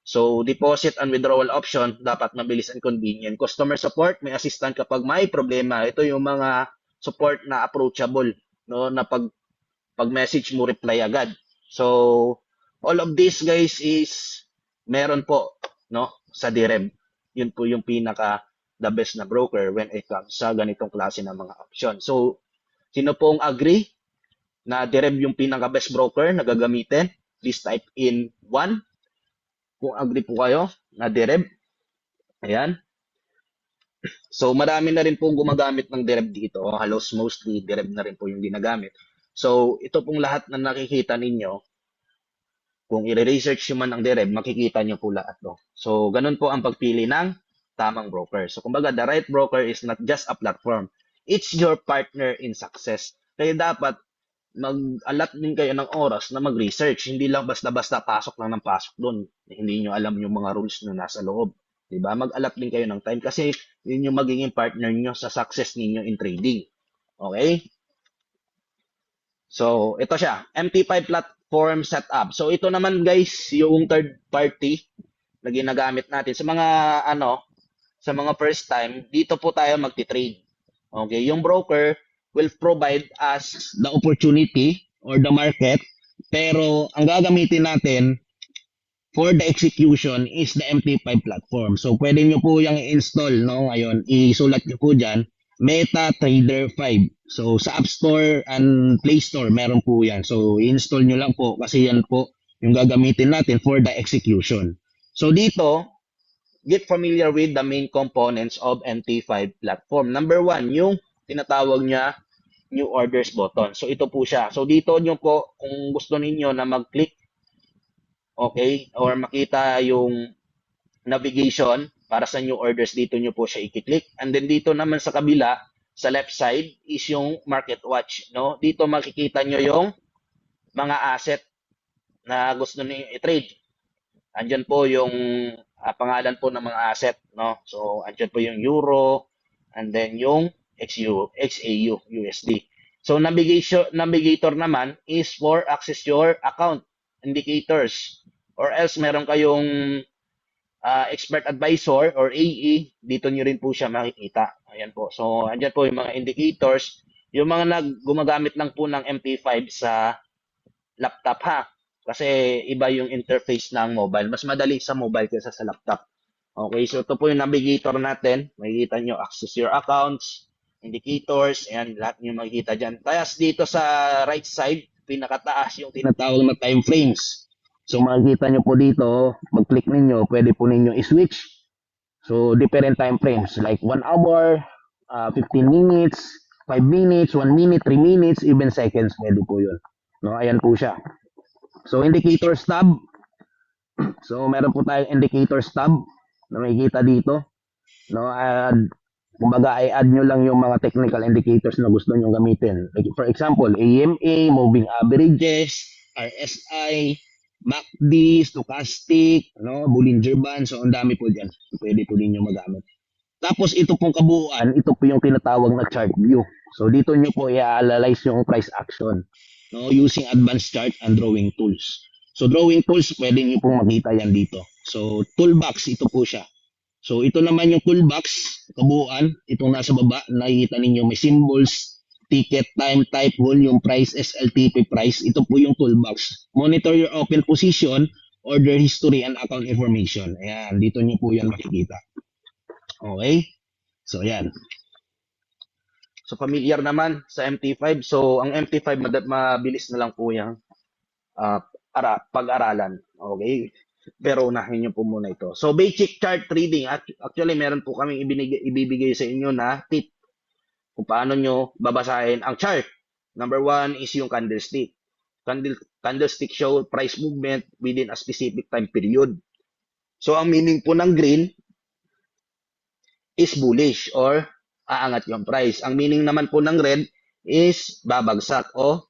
So deposit and withdrawal option, dapat mabilis and convenient. Customer support, may assistant kapag may problema. Ito yung mga support na approachable, no, na pag message mo reply agad. So all of this guys is meron po, no, sa DREV. Yun po yung pinaka the best na broker when it comes sa ganitong klase ng mga option. So sino pong agree na DREV yung pinaka best broker na gagamitin? Please type in 1 kung agree po kayo na DREV. Ayan. So marami na rin pong gumagamit ng DREV dito. Halos mostly DREV na rin po yung ginagamit. So ito pong lahat na nakikita ninyo, kung i-research nyo man ang DREV, makikita nyo po lahat to. So ganun po ang pagpili ng tamang broker. So kumbaga, the right broker is not just a platform. It's your partner in success. Kaya dapat mag-alat din kayo ng oras na mag-research. Hindi lang basta-basta pasok lang ng pasok doon. Hindi nyo alam yung mga rules na nasa loob. Diba? Mag-alat din kayo ng time kasi yun yung magiging partner nyo sa success ninyo in trading. Okay? So, ito siya. MT5 platform setup. So, ito naman guys, yung third party na ginagamit natin. Sa mga first time, dito po tayo magti-trade. Okay? Yung broker will provide us the opportunity or the market, pero ang gagamitin natin for the execution is the MT5 platform. So, pwede nyo po yung i-install, no? Ngayon, isulat nyo po dyan, MetaTrader 5. So, sa App Store and Play Store, meron po yan. So, i-install nyo lang po kasi yan po yung gagamitin natin for the execution. So, dito, get familiar with the main components of MT5 platform. Number one, yung tinatawag niya new orders button. So, ito po siya. So, dito nyo po, kung gusto ninyo na mag-click, okay, or makita yung navigation para sa new orders, dito nyo po siya i-click. And then dito naman sa kabila, sa left side is yung market watch, no? Dito makikita nyo yung mga asset na gusto niyo i-trade. Andyan po yung pangalan po ng mga asset, no? So, andyan po yung euro and then yung XAU, USD. So, navigator naman is for access your account indicators, or else meron kayong expert advisor or AE, dito nyo rin po siya makikita. Ayan po. So, andyan po yung mga indicators. Yung mga gumagamit lang po ng MT5 sa laptop ha. Kasi iba yung interface ng mobile. Mas madali sa mobile kaysa sa laptop. Okay, so ito po yung navigator natin. Makikita nyo, access your accounts, indicators, and lahat nyo makikita dyan. Tapos dito sa right side, pinakataas yung tinatawag na time frames. So makikita nyo po dito, mag-click ninyo, pwede po ninyo i-switch. So different time frames like 1 hour, 15 minutes, 5 minutes, 1 minute, 3 minutes, even seconds, pwede po yun. No, ayan po siya. So indicators tab. So meron po tayong indicators tab na makikita dito. No, kumbaga i-add nyo lang yung mga technical indicators na gusto nyo gamitin. Like for example, AMA, moving averages, RSI, MACD, stochastic, no, Bollinger Band, so ang dami po diyan. Pwede po din yung magamit. Tapos ito pong kabuuan, ito po yung tinatawag na chart view. So dito nyo po i-analyze yung price action, no, using advanced chart and drawing tools. So drawing tools, pwede niyo pong makita yan dito. So toolbox, ito po siya. So ito naman yung toolbox, kabuuan, itong nasa baba, nakikita ninyo may symbols, ticket, time, type, volume, price, SLTP price. Ito po yung toolbox. Monitor your open position, order history, and account information. Ayan, dito niyo po yan makikita. Okay? So ayan. So familiar naman sa MT5. So ang MT5 mabilis na lang po yung pag-aralan. Okay? Pero unahin niyo po muna ito. So basic chart trading. Actually meron po kaming ibibigay sa inyo na tip kung paano nyo babasahin ang chart. Number one is yung candlestick. Candlestick show price movement within a specific time period. So ang meaning po ng green is bullish or aangat yung price. Ang meaning naman po ng red is babagsak o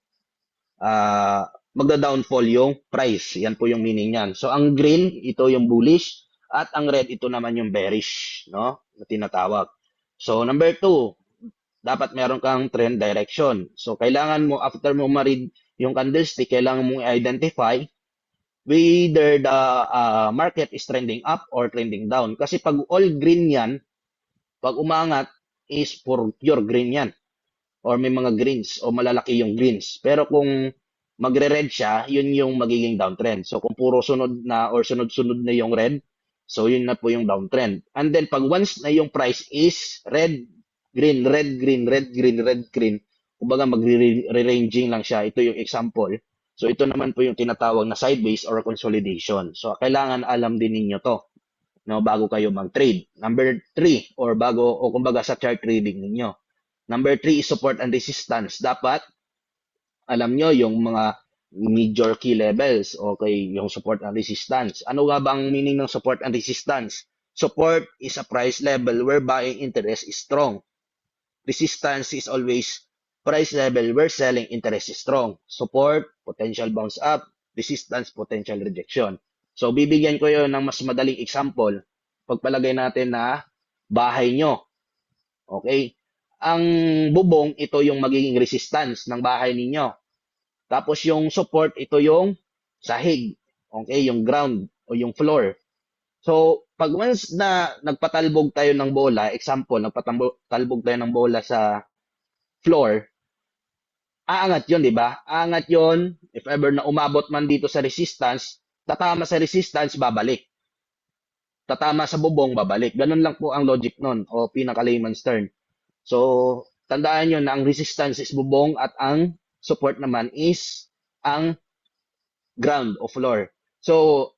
magda-downfall yung price. Yan po yung meaning niyan. So ang green, ito yung bullish at ang red, ito naman yung bearish, no? Na tinatawag. So number 2, dapat meron kang trend direction. So kailangan mo, after mo ma-read yung candlestick, kailangan mo identify whether the market is trending up or trending down. Kasi pag all green yan, pag umangat is for pure green yan. Or may mga greens o malalaki yung greens. Pero kung magre-red siya, yun yung magiging downtrend. So kung puro sunod na or sunod-sunod na yung red, so yun na po yung downtrend. And then pag once na yung price is red, green, red, green, red, green, red, green, kumbaga magre-ranging lang siya. Ito yung example. So ito naman po yung tinatawag na sideways or consolidation. So kailangan alam din ninyo to, no, bago kayo mag-trade. Number 3 or bago o kumbaga sa chart trading ninyo. Number 3 is support and resistance. Dapat alam nyo yung mga major key levels, okay, yung support and resistance. Ano nga bang meaning ng support and resistance? Support is a price level where buying interest is strong. Resistance is always price level where selling interest is strong. Support, potential bounce up. Resistance, potential rejection. So, bibigyan ko yun ng mas madaling example. Pagpalagay natin na bahay nyo. Okay? Ang bubong, ito yung magiging resistance ng bahay ninyo. Tapos yung support, ito yung sahig. Okay? Yung ground o yung floor. So, pag once na nagpatalbog tayo ng bola, example, nagpatalbog tayo ng bola sa floor, aangat yun, di ba? Aangat yun, if ever na umabot man dito sa resistance, tatama sa resistance, babalik. Tatama sa bubong, babalik. Ganun lang po ang logic nun, o pinaka-layman's term. So, tandaan nyo na ang resistance is bubong at ang support naman is ang ground o floor. So,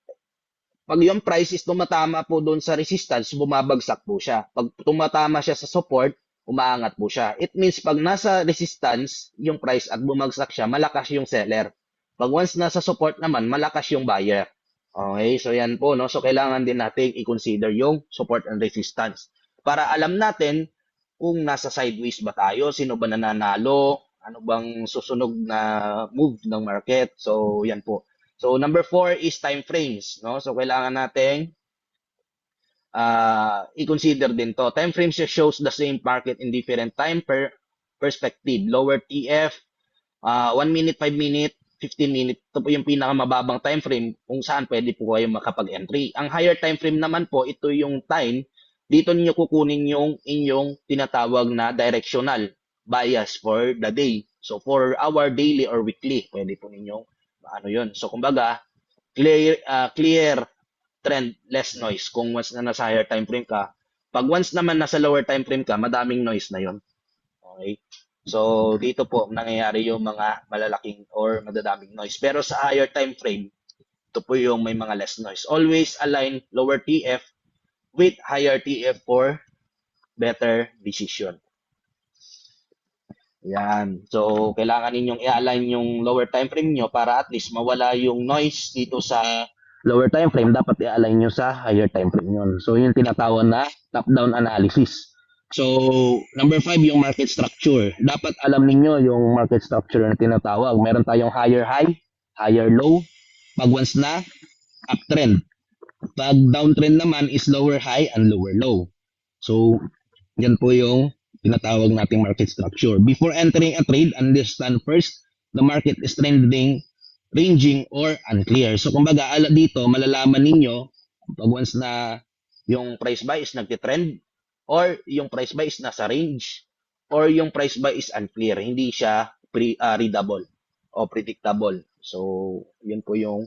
pag yung price is tumatama po doon sa resistance, bumabagsak po siya. Pag tumatama siya sa support, umaangat po siya. It means pag nasa resistance yung price at bumagsak siya, malakas yung seller. Pag once nasa support naman, malakas yung buyer. Okay, so yan po, no? So kailangan din natin i-consider yung support and resistance para alam natin kung nasa sideways ba tayo, sino ba nananalo, ano bang susunog na move ng market. So yan po. So number 4 is time frames, no? So kailangan nating i-consider din to. Time frames shows the same market in different time perspective. Lower TF, 1 minute, 5 minute, 15 minute. Ito po yung pinakamababang time frame kung saan pwede po kayo makapag-entry. Ang higher time frame naman po, ito yung time. Dito niyo kukunin yung inyong tinatawag na directional bias for the day. So for our daily or weekly, pwede po ninyong ano yun. So kumbaga, clear trend, less noise. Kung once na nasa higher time frame ka, pag once naman nasa lower time frame ka, madaming noise na yon. Okay? So, dito po nangyayari yung mga malalaking or madadaming noise. Pero sa higher time frame, ito po yung may mga less noise. Always align lower TF with higher TF for better decision. Yan. So, kailangan ninyong i-align yung lower time frame nyo para at least mawala yung noise dito sa lower time frame. Dapat i-align nyo sa higher time frame yun. So, yung tinatawag na top-down analysis. So, number 5, yung market structure. Dapat alam niyo yung market structure na tinatawag. Meron tayong higher high, higher low. Pag once na, uptrend. Pag downtrend naman is lower high and lower low. So, yan po yung tinatawag nating market structure. Before entering a trade, understand first the market is trending ranging, or unclear. So kumbaga dito malalaman ninyo pag once na yung price buy is nagtitrend, or yung price buy is nasa range, or yung price buy is unclear, hindi siya readable o predictable. So yun po yung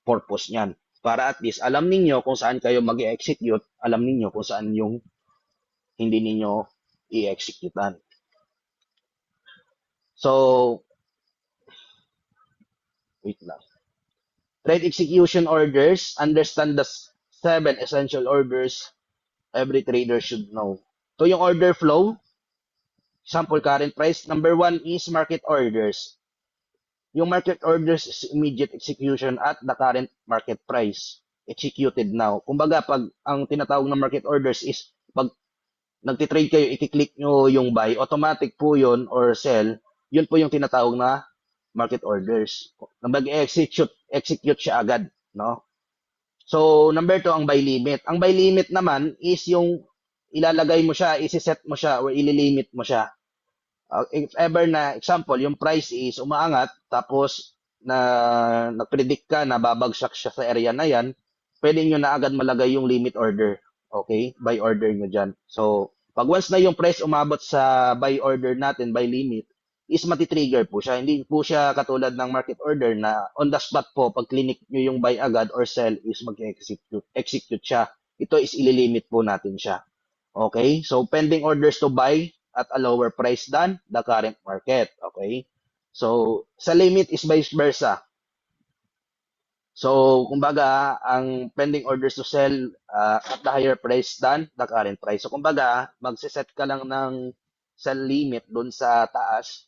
purpose niyan. Para at least alam ninyo kung saan kayo mag-execute, alam ninyo kung saan yung hindi ninyo i-executean. So, wait lang. Trade execution orders, understand the 7 essential orders every trader should know. So, yung order flow, sample current price, number 1 is market orders. Yung market orders is immediate execution at the current market price. Executed now. Kumbaga, pag ang tinatawag na market orders is pag nagtitrade kayo, i-click nyo yung buy, automatic po yun or sell, yun po yung tinatawag na market orders. Mag-execute siya agad, no? So, number 2, ang buy limit. Ang buy limit naman is yung ilalagay mo siya, isi-set mo siya, or ililimit mo siya. If ever na, example, yung price is umaangat, tapos nag-predict ka na babagsak siya sa area na yan, pwede nyo na agad malagay yung limit order. Okay? Buy order nyo dyan. So, pag once na yung price umabot sa buy order natin, buy limit, is matitrigger po siya. Hindi po siya katulad ng market order na on the spot po, pag clinic nyo yung buy agad or sell is mag-execute siya. Ito is ililimit po natin siya. Okay? So, pending orders to buy at a lower price than the current market. Okay? So, sa limit is vice versa. So, kumbaga, ang pending orders to sell at the higher price than the current price. So, kumbaga, magsiset ka lang ng sell limit doon sa taas.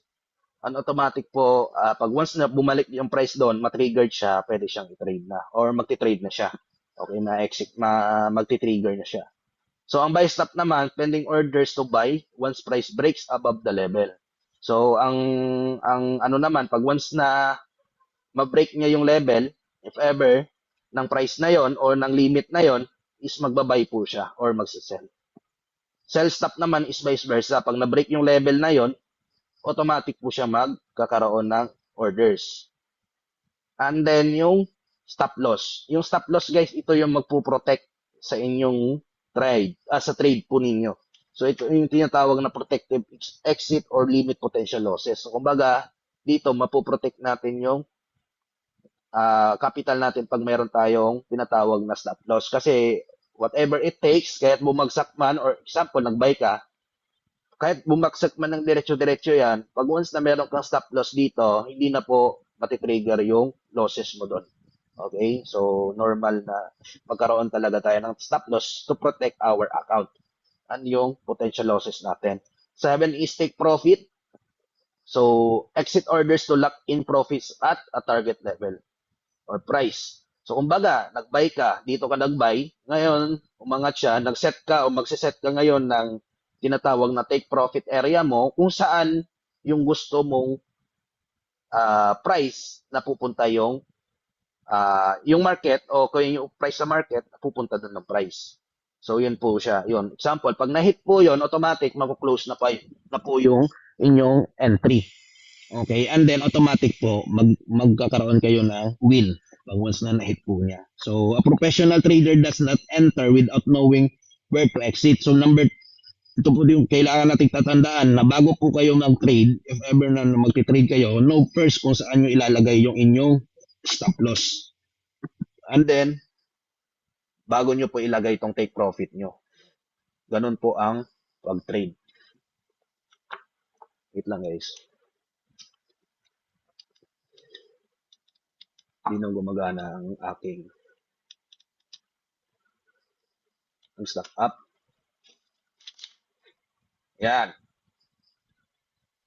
On automatic po, pag once na bumalik yung price doon, matriggered siya, pwede siyang i-trade na. Or magti-trade na siya. Okay, magti-trigger na siya. So, ang buy stop naman, pending orders to buy once price breaks above the level. So, ang ano naman, pag once na ma-break niya yung level, if ever, ng price na yon or ng limit na yon, is magbabay po siya or magsisell. Sell stop naman is vice versa. Pag na-break yung level na yon, automatic po siya magkakaroon ng orders. And then, yung stop loss. Yung stop loss, guys, ito yung magpo-protect sa inyong trade, sa trade po ninyo. So, ito yung tinatawag na protective exit or limit potential losses. So, kumbaga, dito, mapoprotect natin yung capital natin pag meron tayong tinatawag na stop loss. Kasi, whatever it takes, kahit bumagsak man, or example, nag-buy ka, kahit bumagsak man ng diretso-diretso yan, pag once na meron kang stop loss dito, hindi na po matitrigger yung losses mo doon. Okay? So, normal na magkaroon talaga tayo ng stop loss to protect our account and yung potential losses natin. 7 is take profit. So, exit orders to lock in profits at a target level or price. So, kumbaga, nag-buy ka, dito ka nag-buy, ngayon, umangat siya, nag-set ka o magsiset ka ngayon ng tinatawag na take profit area mo kung saan yung gusto mong price na pupunta yung market o kung yung price sa market, pupunta doon ng price. So, yun po siya. Yun. Example, pag na-hit po yun, automatic, mag-close na po yung inyong entry. Okay? And then, automatic po, magkakaroon kayo ng win pag once na na-hit po niya. So, a professional trader does not enter without knowing where to exit. So, ito po yung kailangan nating tatandaan na bago po kayo mag-trade, if ever na magti-trade kayo, know first kung saan nyo ilalagay yung inyong stop loss. And then, bago nyo po ilagay itong take profit nyo. Ganun po ang pag-trade. Wait lang guys. Hindi na gumagana ang aking stock up. Yan.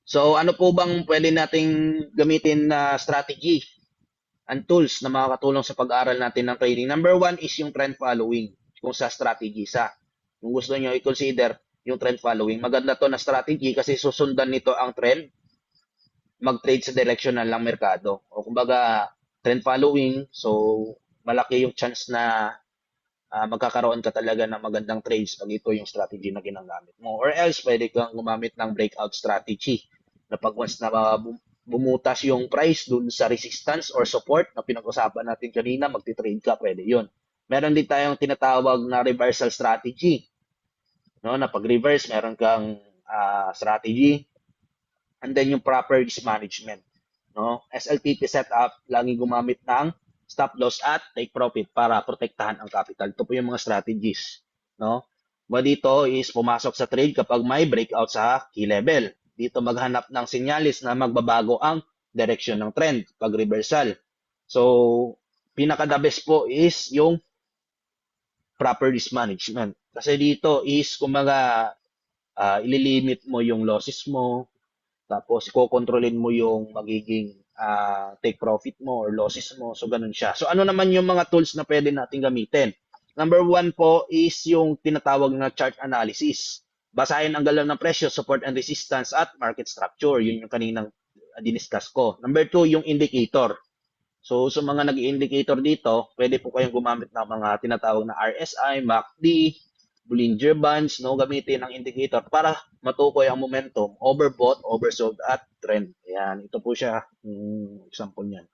So, ano po bang pwede nating gamitin na strategy and tools na makakatulong sa pag-aaral natin ng trading? Number 1 is yung trend following. Kung sa strategy kung gusto nyo i-consider yung trend following, maganda to na strategy kasi susundan nito ang trend, mag-trade sa direction ng merkado. O kumbaga, trend following, so malaki yung chance na magkakaroon ka talaga ng magandang trades pag ito yung strategy na ginagamit mo. Or else, pwede kang gumamit ng breakout strategy na pag once na bumutas yung price dun sa resistance or support na pinag-usapan natin kanina, magti-trade ka, pwede yun. Meron din tayong tinatawag na reversal strategy, no? Na pag-reverse, meron kang strategy, and then yung proper risk management, no? SLTP setup, lagi gumamit ng stop loss at take profit para protektahan ang capital. Ito po yung mga strategies, no? Dito is pumasok sa trade kapag may breakout sa key level. Dito maghanap ng sinyalis na magbabago ang direction ng trend pag reversal. So, pinaka-the best po is yung proper risk management. Kasi dito is, kumaga, ililimit mo yung losses mo, tapos kokontrolin mo yung magiging take profit mo or losses mo. So, ganun siya. So, ano naman yung mga tools na pwede natin gamitin? Number one po is yung tinatawag na chart analysis. Basahin ang galaw ng presyo, support and resistance at market structure. Yun yung kaninang diniscuss ko. Number two, yung indicator. So, sa mga nag-indicator dito, pwede po kayong gumamit ng mga tinatawag na RSI, MACD, Bollinger Bands, no? Gamitin ang indicator para matukoy ang momentum, overbought, oversold, at trend. Ayan, ito po siya, example niyan.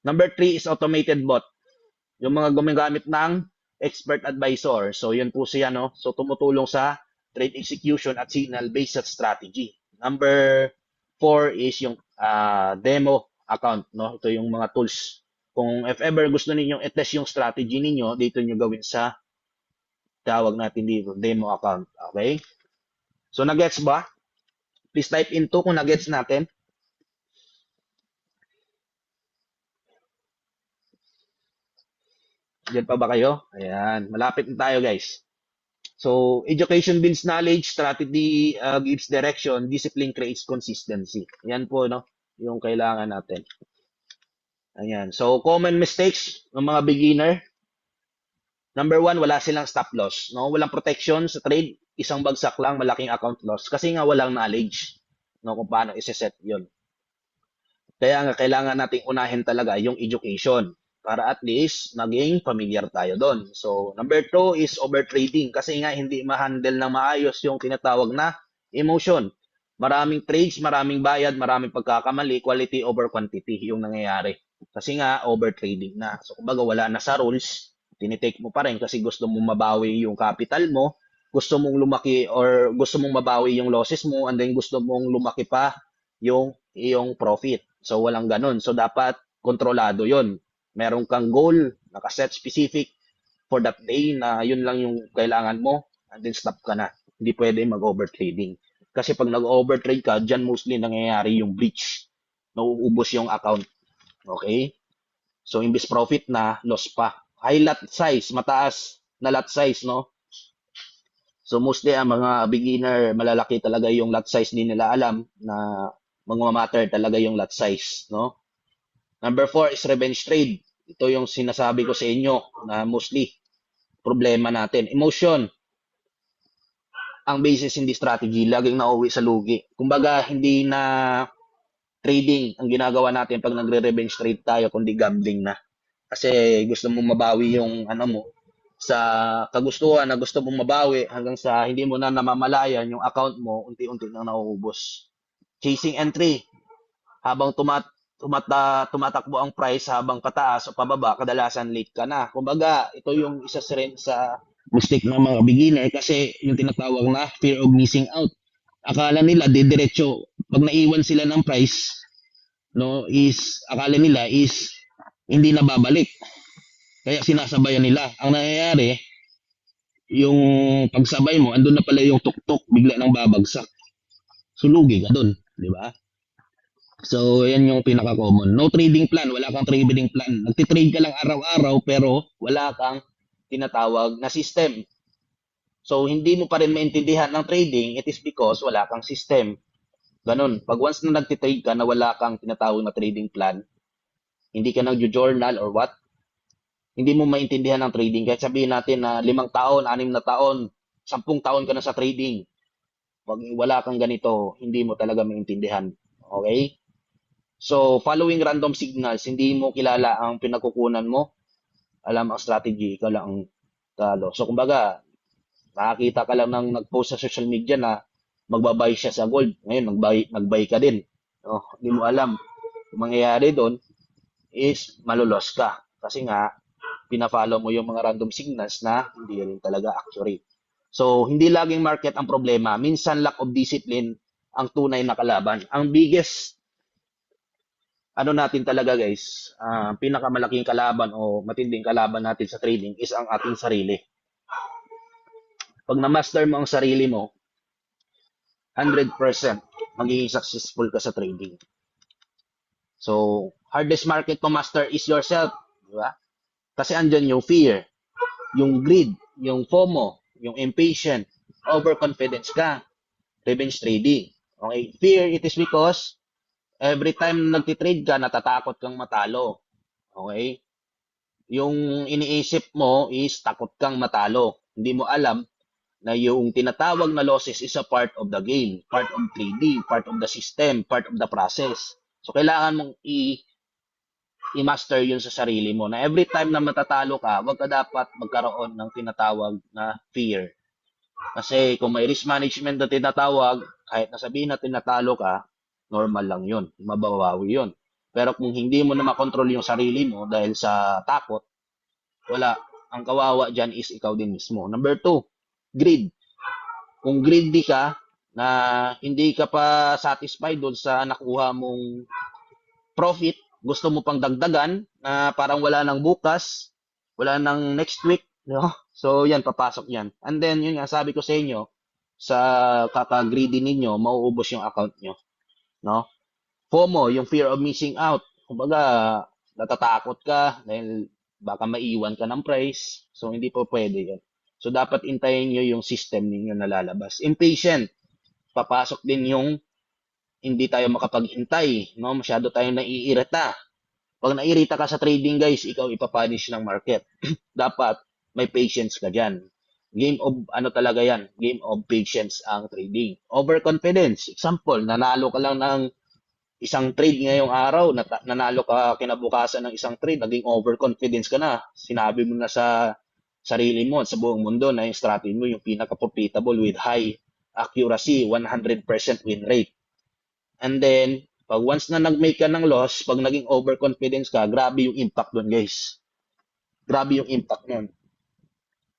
Number three is automated bot. Yung mga gumagamit ng expert advisor. So, yun po siya, no? So, tumutulong sa trade execution at signal-based strategy. Number 4 is yung demo account, no? Ito yung mga tools. Kung if ever gusto ninyong i-test yung strategy ninyo, dito nyo gawin sa tawag natin dito, demo account. Okay? So, nag-gets ba? Please type into kung nag-gets natin. Diyan pa ba kayo? Ayan. Malapit na tayo, guys. So, education builds knowledge, strategy gives direction, discipline creates consistency. Yan po, no? Yung kailangan natin. Ayan. So, common mistakes ng mga beginner. Number one, wala silang stop loss. No? Walang protection sa trade. Isang bagsak lang, malaking account loss. Kasi nga walang knowledge, no, kung paano isa-set yun. Kaya nga kailangan nating unahin talaga yung education para at least maging familiar tayo doon. So, number two is overtrading kasi nga hindi ma-handle ng maayos yung tinatawag na emotion. Maraming trades, maraming bayad, maraming pagkakamali, quality over quantity yung nangyayari. Kasi nga overtrading na. So, kumbaga wala na sa rules, tinitake mo pa rin kasi gusto mong mabawi yung capital mo, gusto mong lumaki or gusto mong mabawi yung losses mo, and then gusto mong lumaki pa yung iyong profit. So, walang ganun. So, dapat kontrolado yon. Meron kang goal, nakaset specific for that day na yun lang yung kailangan mo, and then stop ka na. Hindi pwede mag-overtrading. Kasi pag nag-overtrade ka, dyan mostly nangyayari yung breach. Nauubos yung account. Okay? So, imbis profit na, loss pa. High lot size, mataas na lot size, no? So, mostly ang mga beginner, malalaki talaga yung lot size, din nila alam na magmamatter talaga yung lot size, no? Number 4 is revenge trade. Ito yung sinasabi ko sa inyo na mostly problema natin. Emotion. Ang basis hindi strategy, laging nauwi sa lugi. Kumbaga, hindi na trading ang ginagawa natin pag nagre-revenge trade tayo, kundi gambling na. Kasi gusto mong mabawi yung ano mo, sa kagustuhan na gusto mong mabawi hanggang sa hindi mo na namamalayan yung account mo, unti-unti nang nauubos. Chasing entry, habang tumatakbo ang price habang pataas o pababa, kadalasan late ka na. Kumbaga, ito yung isa rin sa mistake ng mga beginner kasi yung tinatawag na fear of missing out. Akala nila didiretso pag naiwan sila ng price, no, is akala nila is hindi na babalik. Kaya sinasabayan nila. Ang nangyayari, yung pagsabay mo, andun na pala yung tuktok, bigla nang babagsak. Sulugi ka dun, di ba? So, yan yung pinaka-common. No trading plan, wala kang trading plan. Nagtitrade ka lang araw-araw pero wala kang tinatawag na system. So, hindi mo pa rin maintindihan ng trading, it is because wala kang system. Ganun. Pag once na nagtitrade ka na wala kang tinatawag na trading plan, hindi ka nag-journal or what, hindi mo maintindihan ng trading. Kahit sabihin natin na 5 taon, 6 na taon, 10 taon ka na sa trading. Pag wala kang ganito, hindi mo talaga maintindihan. Okay? So, following random signals, hindi mo kilala ang pinagkukunan mo, alam ang strategy, ikaw lang ang talo. So, kumbaga, nakakita ka lang ng nag-post sa social media na magbabay siya sa gold. Ngayon, nag-buy ka din. No? Hindi mo alam. Yung mangyayari doon is malulos ka. Kasi nga, pina-follow mo yung mga random signals na hindi rin talaga accurate. So, hindi laging market ang problema. Minsan, lack of discipline ang tunay na kalaban. Ang biggest ano natin talaga guys, pinakamalaking kalaban o matinding kalaban natin sa trading is ang ating sarili. Pag na-master mo ang sarili mo, 100% magiging successful ka sa trading. So, hardest market to master is yourself. Di ba? Kasi andyan yung fear, yung greed, yung FOMO, yung impatient, overconfidence ka, revenge trading. Okay? Fear, it is because every time nagtitrade ka, natatakot kang matalo. Okay? Yung iniisip mo is takot kang matalo. Hindi mo alam na yung tinatawag na losses is a part of the game, part of trading, part of the system, part of the process. So, kailangan mong i-master yun sa sarili mo na every time na matatalo ka, wag ka dapat magkaroon ng tinatawag na fear. Kasi kung may risk management na tinatawag, kahit nasabihin na tinatalo ka, normal lang yun. Mababawi yun. Pero kung hindi mo na makontrol yung sarili mo dahil sa takot, wala. Ang kawawa dyan is ikaw din mismo. Number 2, greed. Kung greedy ka, na hindi ka pa satisfied doon sa nakuha mong profit, gusto mo pang dagdagan, na parang wala nang bukas, wala nang next week, no? So, yan, papasok yan. And then, yun nga, sabi ko sa inyo, sa kaka-greedy ninyo, mauubos yung account nyo, no? FOMO, yung fear of missing out. Kumbaga, natatakot ka dahil baka maiwan ka ng price. So, hindi po pwede yan. So, dapat intayin nyo yung system ninyo na lalabas. Impatient. Papasok din yung hindi tayo makapaghintay. No? Masyado tayong naiirita. Pag naiirita ka sa trading, guys, ikaw ipapunish ng market. Dapat may patience ka dyan. Game of, ano talaga yan? Game of patience ang trading. Overconfidence. Example, nanalo ka lang ng isang trade ngayong araw, nanalo ka kinabukasan ng isang trade, naging overconfidence ka na. Sinabi mo na sa sarili mo, sa buong mundo, na yung strategy mo yung pinaka-profitable with high accuracy, 100% win rate. And then, pag once na nag-make ka ng loss, pag naging overconfidence ka, grabe yung impact doon, guys. Grabe yung impact nun.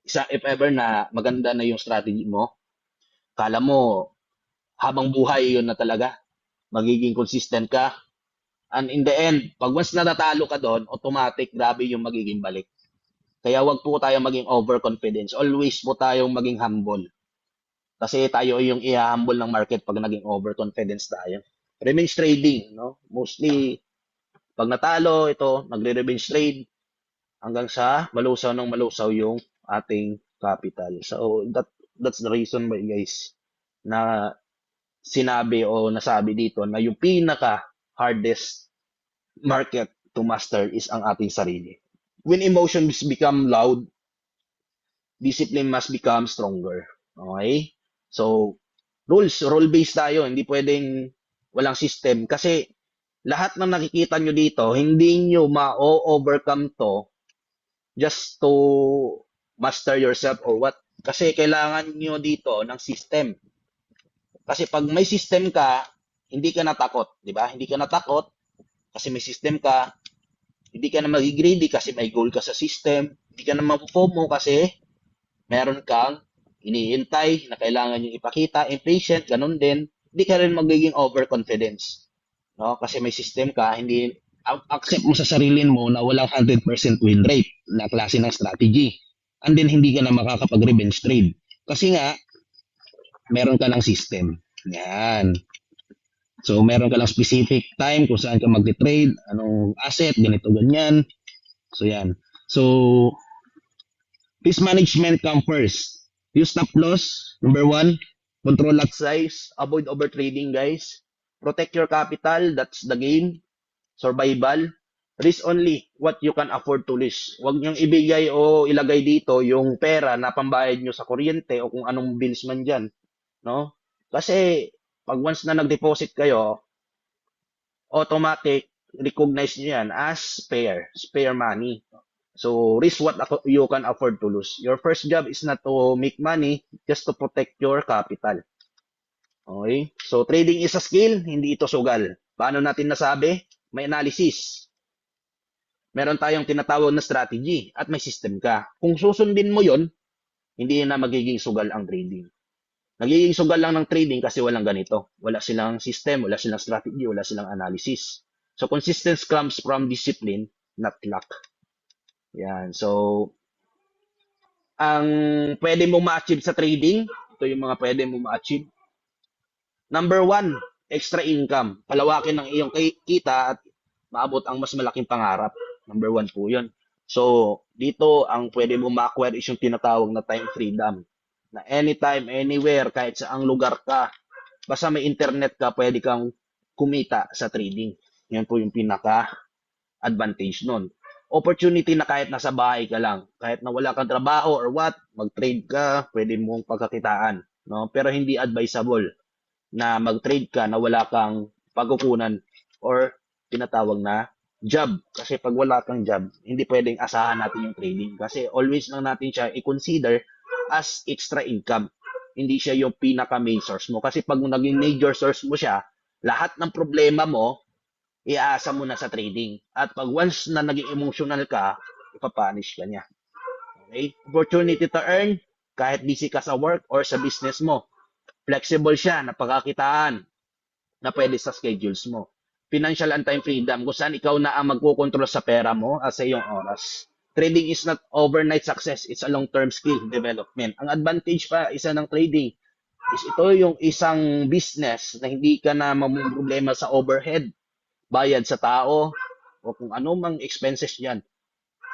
If ever na maganda na yung strategy mo, kala mo, habang buhay yun na talaga. Magiging consistent ka. And in the end, pag once natatalo ka doon, automatic, grabe yung magiging balik. Kaya wag po tayo maging overconfidence. Always po tayong maging humble. Kasi tayo yung i-humble ng market pag naging overconfidence tayo. Revenge trading, no? Mostly, pag natalo, ito, nagre-revenge trade hanggang sa malusaw ng malusaw yung ating capital. So, that's the reason why, guys, na sinabi o nasabi dito na yung pinaka hardest market to master is ang ating sarili. When emotions become loud, discipline must become stronger. Okay? So, rule-based tayo. Hindi pwedeng walang system. Kasi lahat ng nakikita nyo dito, hindi nyo ma-overcome to just to master yourself or what. Kasi kailangan nyo dito ng system. Kasi pag may system ka, hindi ka natakot, di ba? Hindi ka natakot kasi may system ka. Hindi ka na magigreedy kasi may goal ka sa system. Hindi ka na mapupomo kasi meron kang iniintay na kailangan yung ipakita. Impatient, ganun din. Hindi ka rin magiging overconfidence. No? Kasi may system ka, hindi accept mo sa sarili mo na walang 100% win rate na klase ng strategy. And then, hindi ka na makakapag-revenge trade. Kasi nga, meron ka ng system. Yan. So, meron ka lang specific time kung saan ka mag-trade, anong asset, ganito, ganyan. So, yan. So, risk management come first. Use stop loss, number 1. Control lot size. Avoid overtrading, guys. Protect your capital. That's the game. Survival. Risk only what you can afford to risk. Huwag niyong ibigay o ilagay dito yung pera na pambayad nyo sa kuryente o kung anong bills man dyan. No? Kasi, pag once na nag-deposit kayo, automatic, recognize nyo yan as spare money. So, risk what you can afford to lose. Your first job is not to make money, just to protect your capital. Okay? So, trading is a skill, hindi ito sugal. Paano natin nasabi? May analysis. Meron tayong tinatawag na strategy at may system ka. Kung susundin mo yon, hindi na magiging sugal ang trading. Nagiging sugal lang ng trading kasi walang ganito. Wala silang system, wala silang strategy, wala silang analysis. So, consistency comes from discipline, not luck. Yan. So, ang pwede mong ma-achieve sa trading, ito yung mga pwede mong ma-achieve. Number 1, extra income. Palawakin ng iyong kita at maabot ang mas malaking pangarap. Number 1 po yun. So, dito, ang pwede mong ma-acquire is yung tinatawag na time freedom. Na anytime, anywhere, kahit saang lugar ka, basta may internet ka, pwede kang kumita sa trading. Yan po yung pinaka-advantage nun. Opportunity na kahit nasa bahay ka lang, kahit na wala kang trabaho or what, mag-trade ka, pwede mong pagkakitaan. No? Pero hindi advisable na mag-trade ka na wala kang pagkukunan or tinatawag na job. Kasi pag wala kang job, hindi pwedeng asahan natin yung trading. Kasi always lang natin siya i-consider as extra income. Hindi siya yung pinaka-main source mo. Kasi pag naging major source mo siya, lahat ng problema mo, iaasa mo na sa trading. At pag once na naging emotional ka, ipapunish ka niya. Okay? Opportunity to earn, kahit busy ka sa work or sa business mo. Flexible siya, napakakitaan na pwede sa schedules mo. Financial and time freedom, kung saan ikaw na ang magkukontrol sa pera mo at sa iyong oras. Trading is not overnight success, it's a long-term skill development. Ang advantage pa, isa ng trading, is ito yung isang business na hindi ka na problema sa overhead, bayad sa tao, o kung ano mang expenses yan.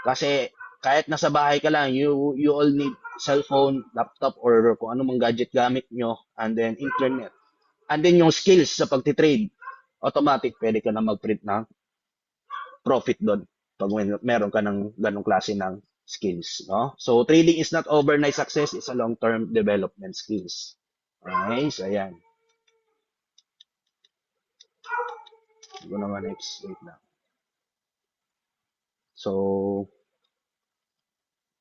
Kasi kahit nasa bahay ka lang, you all need cellphone, laptop, or kung ano mang gadget gamit nyo, and then internet. And then yung skills sa pagtitrade, automatic pwede ka na mag-print ng profit doon pag meron ka ng ganong klase ng skills. No? So, trading is not overnight success, it's a long-term development skills. Okay, so ayan. Hindi ko naman next. Wait lang. So,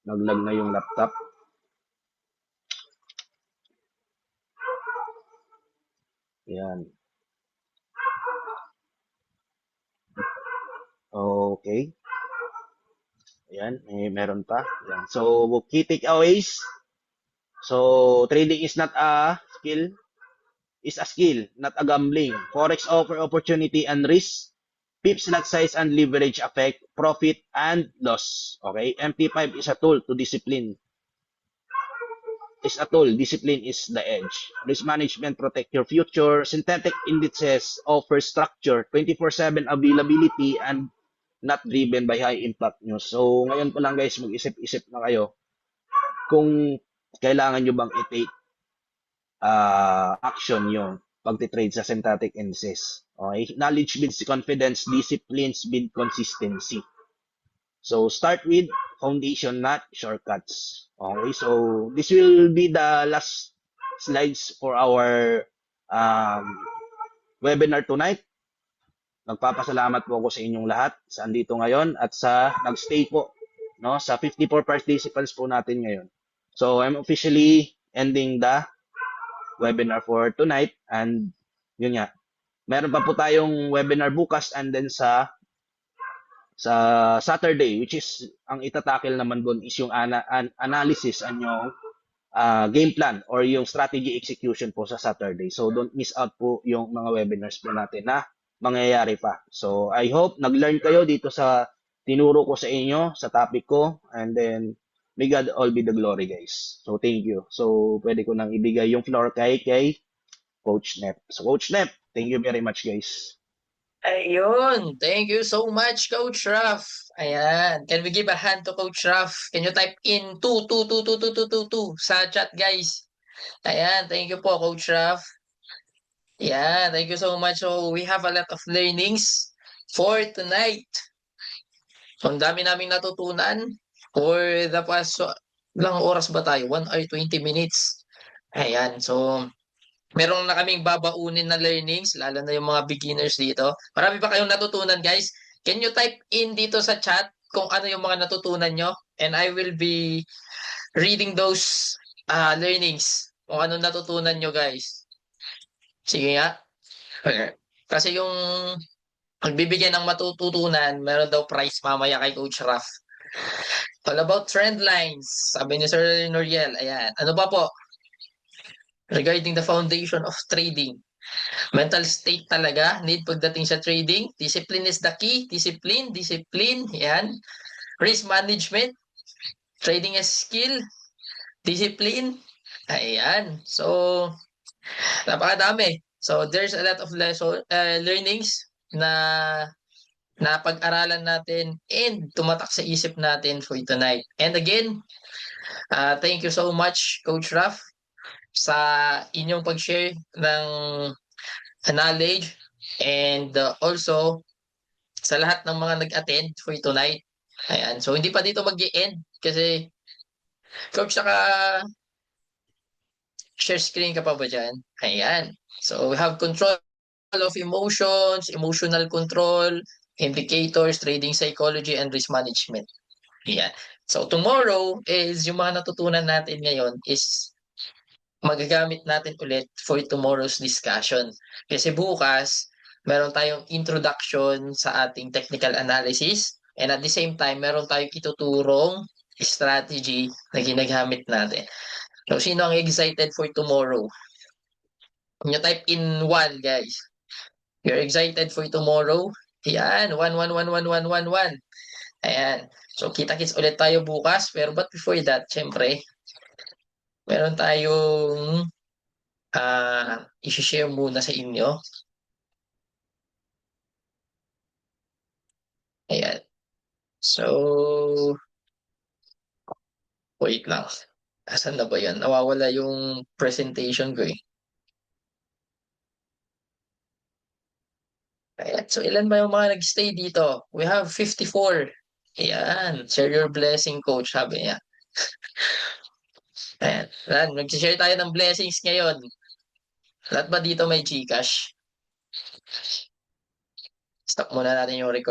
naglag na yung laptop. Ayan. Okay. Ayan, meron pa. Ayan. So, key takeaways. So, trading is not a skill, is a skill, not a gambling. Forex offer opportunity and risk. Pips, lot size, and leverage affect profit and loss. Okay? MT5 is a tool to discipline. Is a tool. Discipline is the edge. Risk management protect your future. Synthetic indices offer structure, 24/7 availability, and not driven by high impact news. So, ngayon pa lang guys, mag-isip-isip na kayo kung kailangan nyo bang i-take action yung pagtitrade sa synthetic indices. Okay? Knowledge builds confidence, disciplines build consistency. So, start with foundation, not shortcuts. Okay? So, this will be the last slides for our webinar tonight. Nagpapasalamat po ako sa inyong lahat sa andito ngayon at sa nagstay po, no, sa 54 participants po natin ngayon. So, I'm officially ending the webinar for tonight, and yun nga. Meron pa po tayong webinar bukas, and then sa Saturday, which is ang itatakil naman doon is yung analysis and yung game plan or yung strategy execution po sa Saturday. So don't miss out po yung mga webinars po natin na mangyayari pa. So I hope nag-learn kayo dito sa tinuro ko sa inyo, sa topic ko, and then may God all be the glory, guys. So thank you. So pwede ko nang ibigay yung floor kay Coach Nep. So Coach Nep, thank you very much, guys. Ayun. Thank you so much, Coach Ruff. Ayan. Can we give a hand to Coach Ruff? Can you type in 2 sa chat, guys? Ayan. Thank you po, Coach Ruff. Yeah, thank you so much. So, we have a lot of learnings for tonight. So, ang dami naming natutunan for the past, ilang oras ba tayo? 1 hour 20 minutes. Ayan. So, meron na kaming babaunin na learnings, lalo na yung mga beginners dito. Marami pa kayong natutunan, guys. Can you type in dito sa chat kung ano yung mga natutunan nyo? And I will be reading those learnings. Kung ano natutunan nyo, guys. Sige nga. Kasi yung magbibigyan ng matututunan, meron daw prize mamaya kay Coach Raf. All about trend lines, sabi ni Sir Noriel. Ayan. Ano pa po? Regarding the foundation of trading. Mental state talaga, need pagdating sa trading. Discipline is the key. Discipline. Yan. Risk management. Trading is skill. Discipline. Ayan. So, napakadami. So, there's a lot of learnings na napag-aralan natin and tumatak sa isip natin for tonight. And again, thank you so much, Coach Raf, sa inyong pag-share ng knowledge and also sa lahat ng mga nag-attend for tonight. Ayan. So, hindi pa dito mag-end kasi, Coach, saka share screen ka pa ba dyan? Ayan. So, we have control of emotions, emotional control, indicators, trading psychology, and risk management. Ayan. So, tomorrow is yung mga natutunan natin ngayon is magagamit natin ulit for tomorrow's discussion. Kasi bukas, meron tayong introduction sa ating technical analysis and at the same time, meron tayong ituturong strategy na ginagamit natin. So, sino ang excited for tomorrow? You type in 1, guys. You're excited for tomorrow? Ayan, 1. Ayan. So, kita-kits ulit tayo bukas. Pero but before that, syempre, meron tayong i-share muna sa inyo. Ayan. So, wait lang. Asan na ba yan? Nawawala yung presentation ko eh. Ayan. So, ilan ba yung mga nag-stay dito? We have 54. Ayan. Share your blessing, coach, sabi niya. Ayan. Ayan. Mag-share tayo ng blessings ngayon. Lahat ba dito may GCash? Stop muna natin yung record.